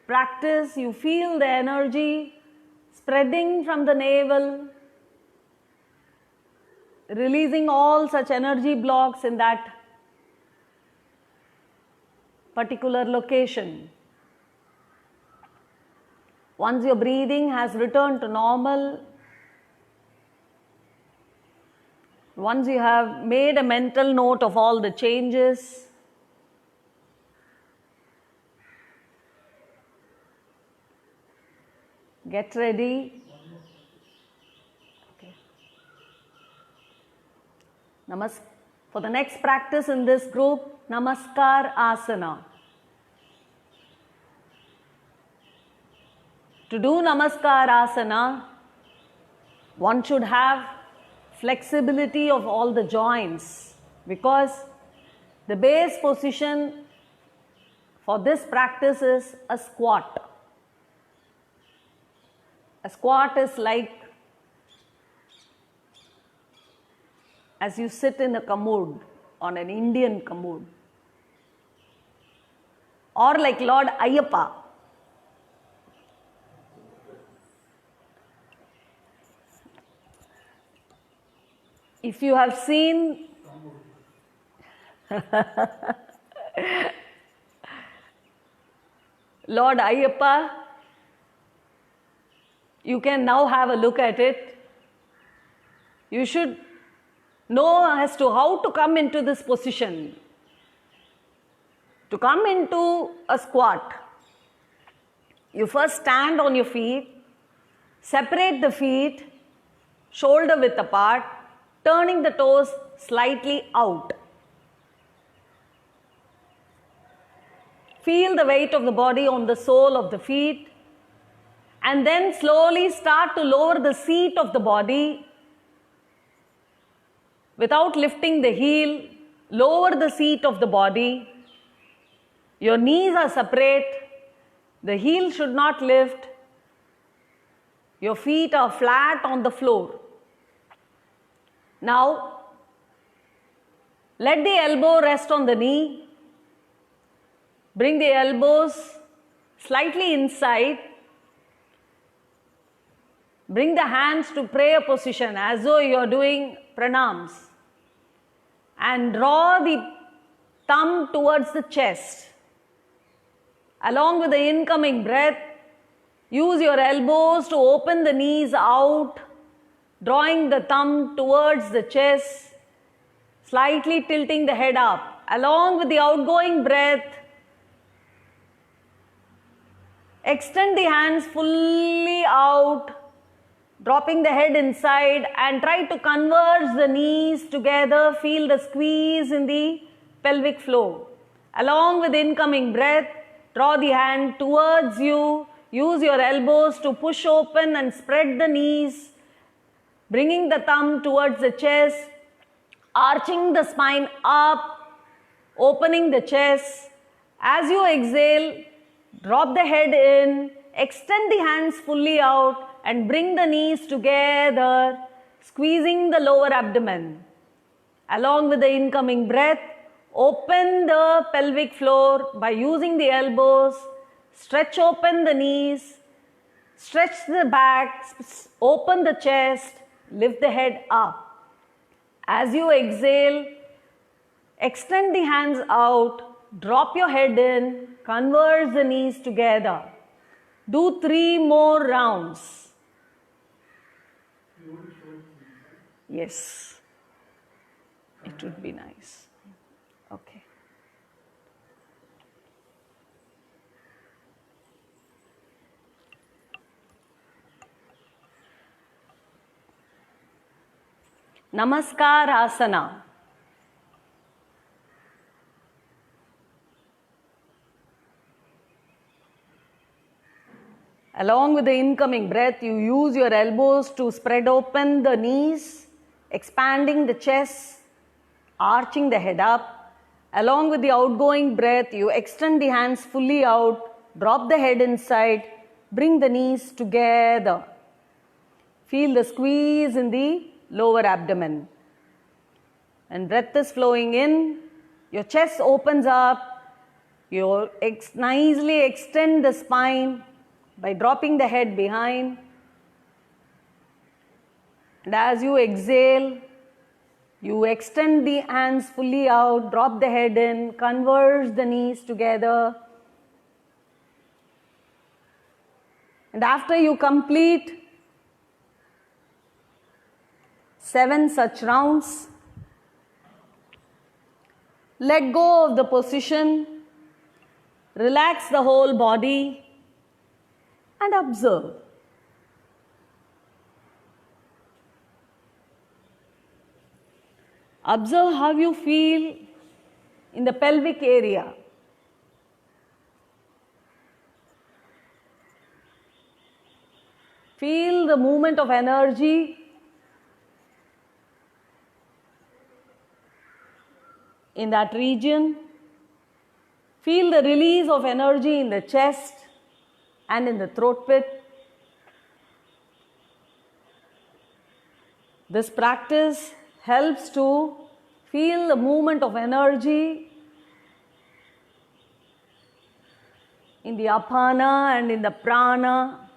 S1: practice, you feel the energy spreading from the navel, releasing all such energy blocks in that particular location. Once your breathing has returned to normal, once you have made a mental note of all the changes, get ready. Okay. For the next practice in this group, Namaskar Asana. To do Namaskar Asana, one should have flexibility of all the joints, because the base position for this practice is a squat. A squat is like as you sit in a commode, on an Indian commode, or like Lord Ayyappa. If you have seen Lord Ayyappa, you can now have a look at it. You should know as to how to come into this position. To come into a squat, you first stand on your feet, separate the feet, shoulder width apart, turning the toes slightly out. Feel the weight of the body on the sole of the feet, and then slowly start to lower the seat of the body without lifting the heel. Lower the seat of the body. Your knees are separate. The heel should not lift. Your feet are flat on the floor. Now, let the elbow rest on the knee. Bring the elbows slightly inside. Bring the hands to prayer position as though you are doing pranams. And draw the thumb towards the chest. Along with the incoming breath, use your elbows to open the knees out, drawing the thumb towards the chest, slightly tilting the head up. Along with the outgoing breath, extend the hands fully out, dropping the head inside, and try to converge the knees together. Feel the squeeze in the pelvic floor. Along with incoming breath, draw the hand towards you. Use your elbows to push open and spread the knees, bringing the thumb towards the chest, arching the spine up, opening the chest, As you exhale, drop the head in, extend the hands fully out and bring the knees together, squeezing the lower abdomen. Along with the incoming breath, open the pelvic floor by using the elbows, stretch open the knees, stretch the back, open the chest, lift the head up. As you exhale, extend the hands out, drop your head in, converge the knees together. Do 3 more rounds. Yes, it would be nice. Okay. Namaskar Asana. Along with the incoming breath, you use your elbows to spread open the knees, expanding the chest, arching the head up. Along with the outgoing breath, you extend the hands fully out, drop the head inside, bring the knees together. Feel the squeeze in the lower abdomen. And breath is flowing in, your chest opens up, you nicely extend the spine by dropping the head behind. And as you exhale, you extend the hands fully out, drop the head in, converge the knees together. And after you complete 7 such rounds, let go of the position, relax the whole body and observe. Observe how you feel in the pelvic area. Feel the movement of energy in that region. Feel the release of energy in the chest and in the throat pit. This practice helps to feel the movement of energy in the apana and in the prana,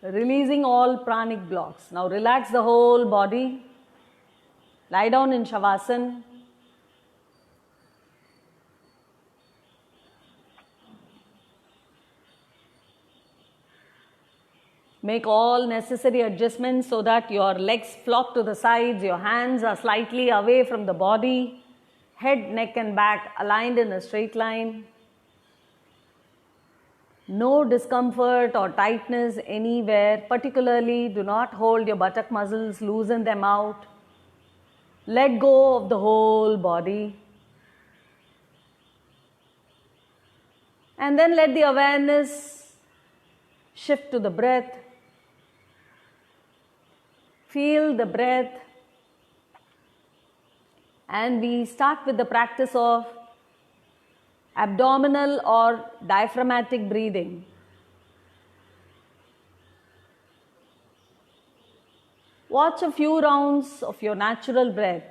S1: releasing all pranic blocks. Now relax the whole body. Lie down in Shavasana. Make all necessary adjustments so that your legs flop to the sides, your hands are slightly away from the body, head, neck and back aligned in a straight line. No discomfort or tightness anywhere, particularly do not hold your buttock muscles, loosen them out. Let go of the whole body. And then let the awareness shift to the breath. Feel the breath. And we start with the practice of abdominal or diaphragmatic breathing. Watch a few rounds of your natural breath.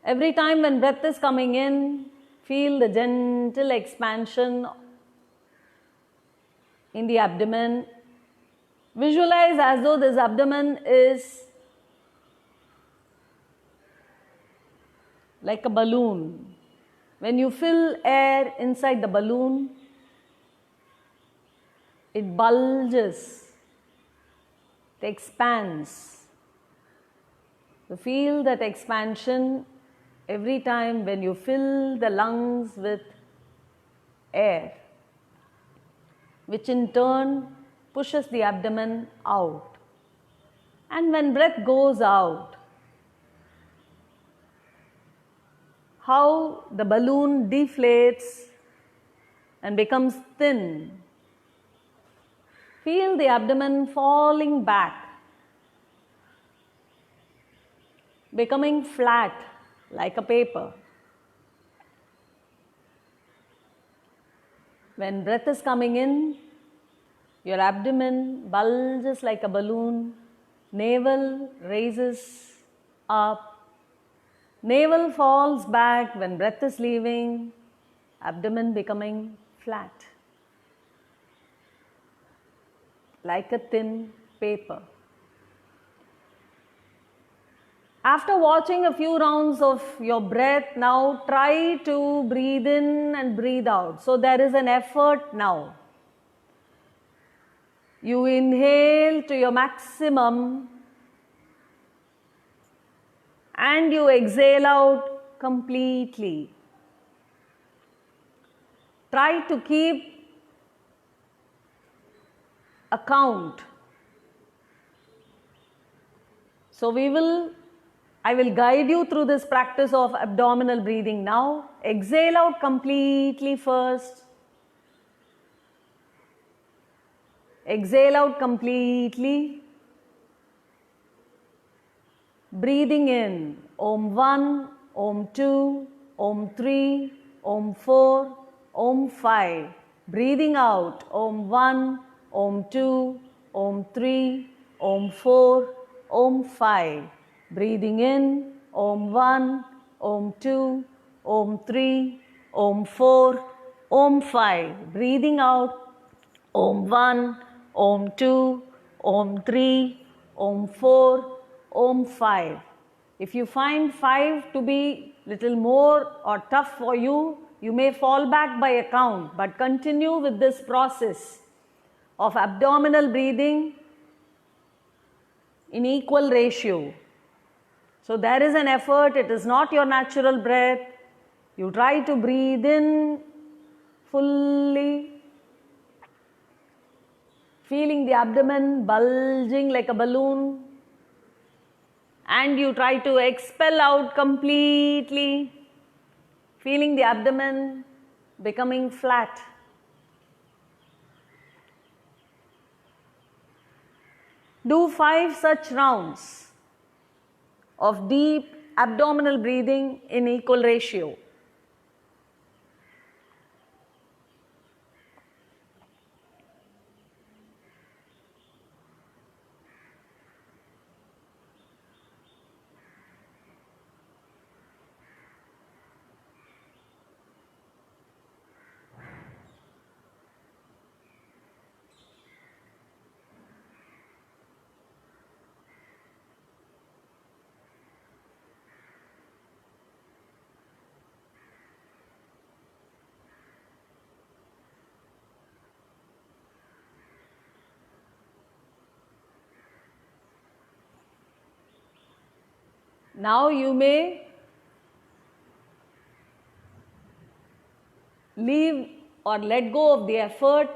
S1: Every time when breath is coming in, feel the gentle expansion in the abdomen. Visualize as though this abdomen is like a balloon. When you fill air inside the balloon, it bulges, it expands. You feel that expansion every time when you fill the lungs with air, which in turn pushes the abdomen out. And when breath goes out, how the balloon deflates and becomes thin. Feel the abdomen falling back, becoming flat like a paper. When breath is coming in, your abdomen bulges like a balloon, navel raises up, navel falls back when breath is leaving, abdomen becoming flat, like a thin paper. After watching a few rounds of your breath, now try to breathe in and breathe out. So there is an effort now. You inhale to your maximum and you exhale out completely. Try to keep a count. So I will guide you through this practice of abdominal breathing now. Exhale out completely first. Exhale out completely. Breathing in Om 1, Om 2, Om 3, Om 4, Om 5. Breathing out Om 1, Om 2, Om 3, Om 4, Om 5. Breathing in Om 1, Om 2, Om 3, Om 4, Om 5. Breathing out Om 1, Om 2, Om 3, Om 4, Om 5. If you find 5 to be little more or tough for you, you may fall back by a count, but continue with this process of abdominal breathing in equal ratio. So there is an effort, it is not your natural breath. You try to breathe in fully, feeling the abdomen bulging like a balloon, and you try to expel out completely, feeling the abdomen becoming flat. Do 5 such rounds of deep abdominal breathing in equal ratio. Now you may leave or let go of the effort.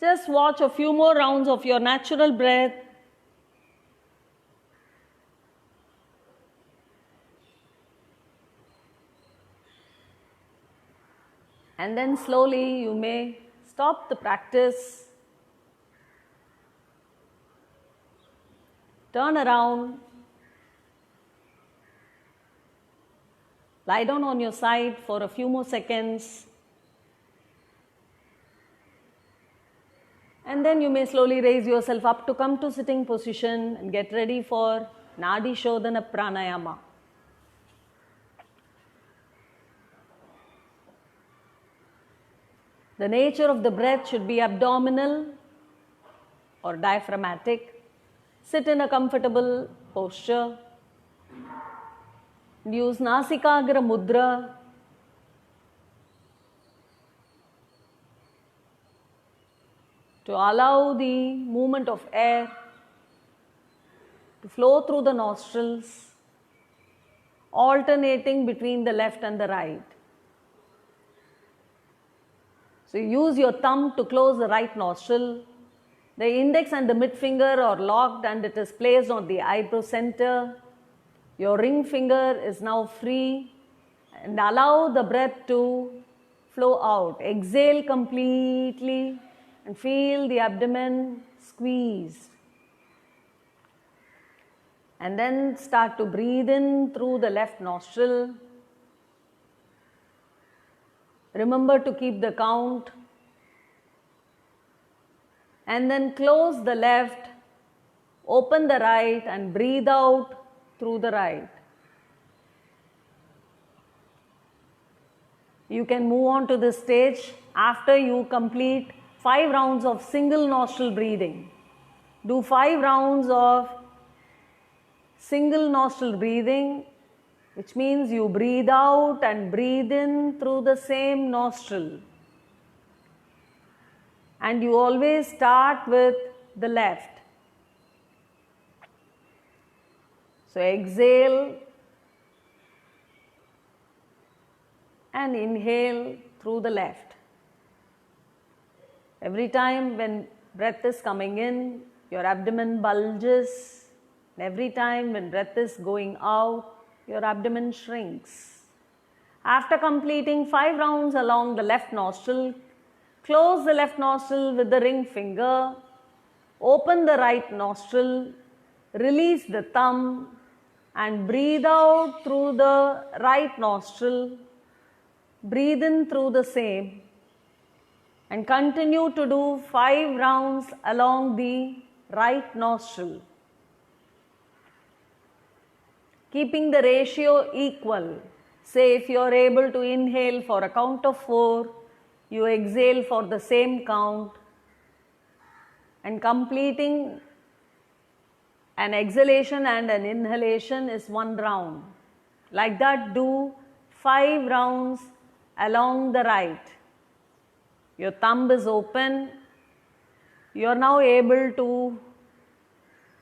S1: Just watch a few more rounds of your natural breath. And then slowly you may stop the practice. Turn around, lie down on your side for a few more seconds, and then you may slowly raise yourself up to come to sitting position and get ready for Nadi Shodhana Pranayama. The nature of the breath should be abdominal or diaphragmatic. Sit in a comfortable posture. Use Nasikagra Mudra. To allow the movement of air to flow through the nostrils, alternating between the left and the right. So use your thumb to close the right nostril. The index and the mid finger are locked and it is placed on the eyebrow center. Your ring finger is now free, and allow the breath to flow out. Exhale completely and feel the abdomen squeeze. And then start to breathe in through the left nostril. Remember to keep the count. And then close the left, open the right and breathe out through the right. You can move on to this stage after you complete 5 rounds of single nostril breathing. Do 5 rounds of single nostril breathing, which means you breathe out and breathe in through the same nostril. And you always start with the left. So exhale and inhale through the left. Every time when breath is coming in, your abdomen bulges. Every time when breath is going out, your abdomen shrinks. After completing 5 rounds along the left nostril, close the left nostril with the ring finger, open the right nostril, release the thumb and breathe out through the right nostril. Breathe in through the same and continue to do 5 rounds along the right nostril. Keeping the ratio equal. Say if you are able to inhale for a count of 4, you exhale for the same count, and completing an exhalation and an inhalation is 1 round. Like that, do 5 rounds along the right. Your thumb is open. You are now able to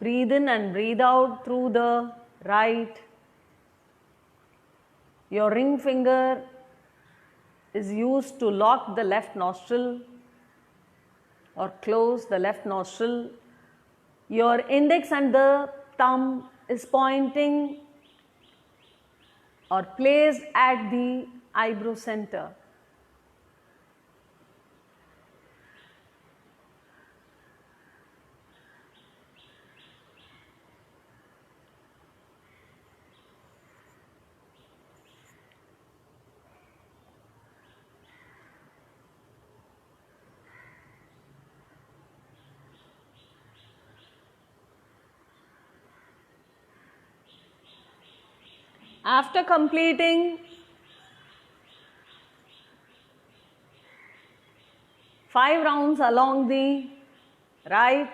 S1: breathe in and breathe out through the right. Your ring finger is used to lock the left nostril or close the left nostril. Your index and the thumb is pointing or placed at the eyebrow center. After completing 5 rounds along the right,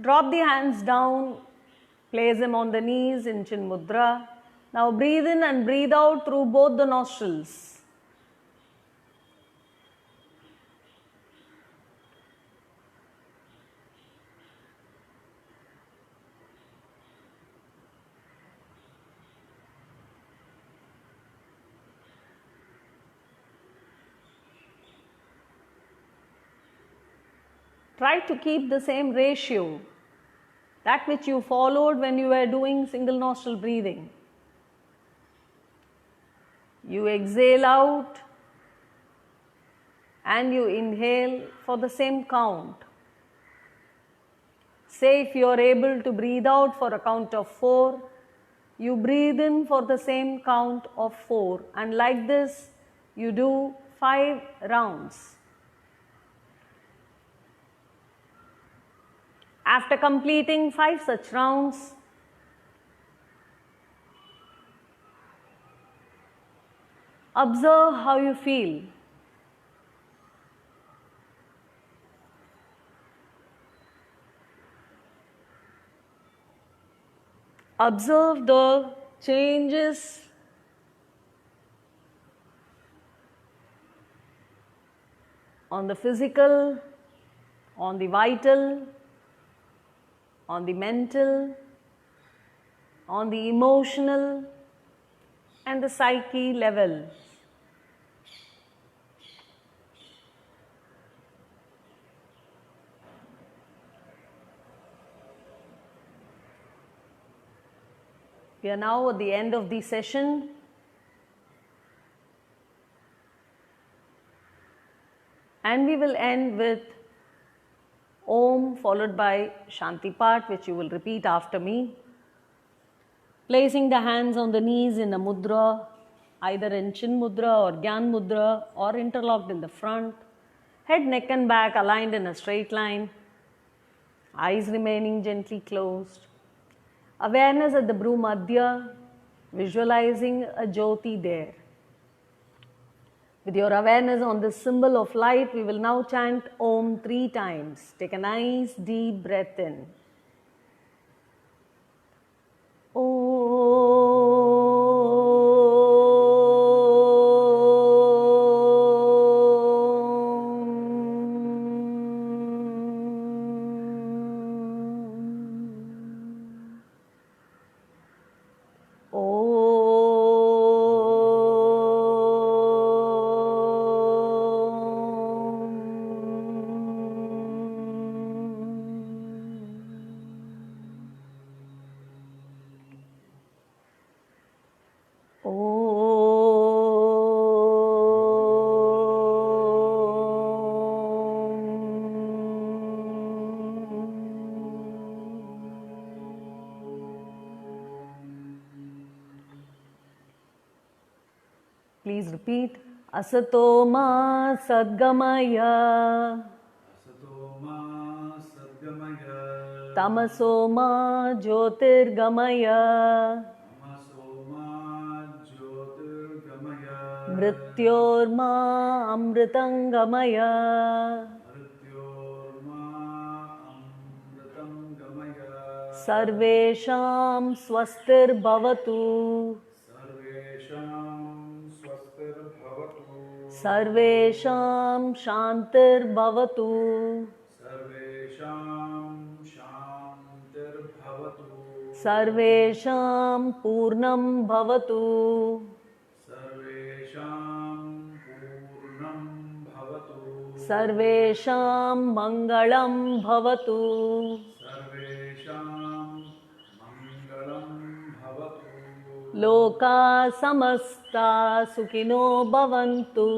S1: drop the hands down, place them on the knees in Chin Mudra. Now breathe in and breathe out through both the nostrils. Try to keep the same ratio, that which you followed when you were doing single nostril breathing. You exhale out and you inhale for the same count. Say if you are able to breathe out for a count of 4, you breathe in for the same count of 4, and like this you do 5 rounds. After completing 5 such rounds, observe how you feel. Observe the changes on the physical, on the vital, on the mental, on the emotional and the psyche level. We are now at the end of the session. And we will end with Om followed by Shanti Path, which you will repeat after me. Placing the hands on the knees in a mudra, either in Chin Mudra or Gyan Mudra or interlocked in the front. Head, neck and back aligned in a straight line. Eyes remaining gently closed. Awareness at the Bhru Madhya, visualizing a Jyoti there. With your awareness on this symbol of light, we will now chant Om 3 times. Take a nice deep breath in. Please repeat. Asato ma sadgamaya.
S2: Asato ma sadgamaya.
S1: Tamaso ma jyotirgamaya.
S2: Tamaso ma jyotirgamaya.
S1: Mrityorma amritangamaya.
S2: Mrityorma amritangamaya.
S1: Sarvesham swastir bhavatu. Sarvesham shantir bhavatu.
S2: Sarvesham shantir bhavatu.
S1: Sarvesham purnam bhavatu.
S2: Sarvesham purnam bhavatu.
S1: Sarvesham mangalam bhavatu.
S2: Sarvesham mangalam bhavatu.
S1: Loka samasta sukhino bhavantu.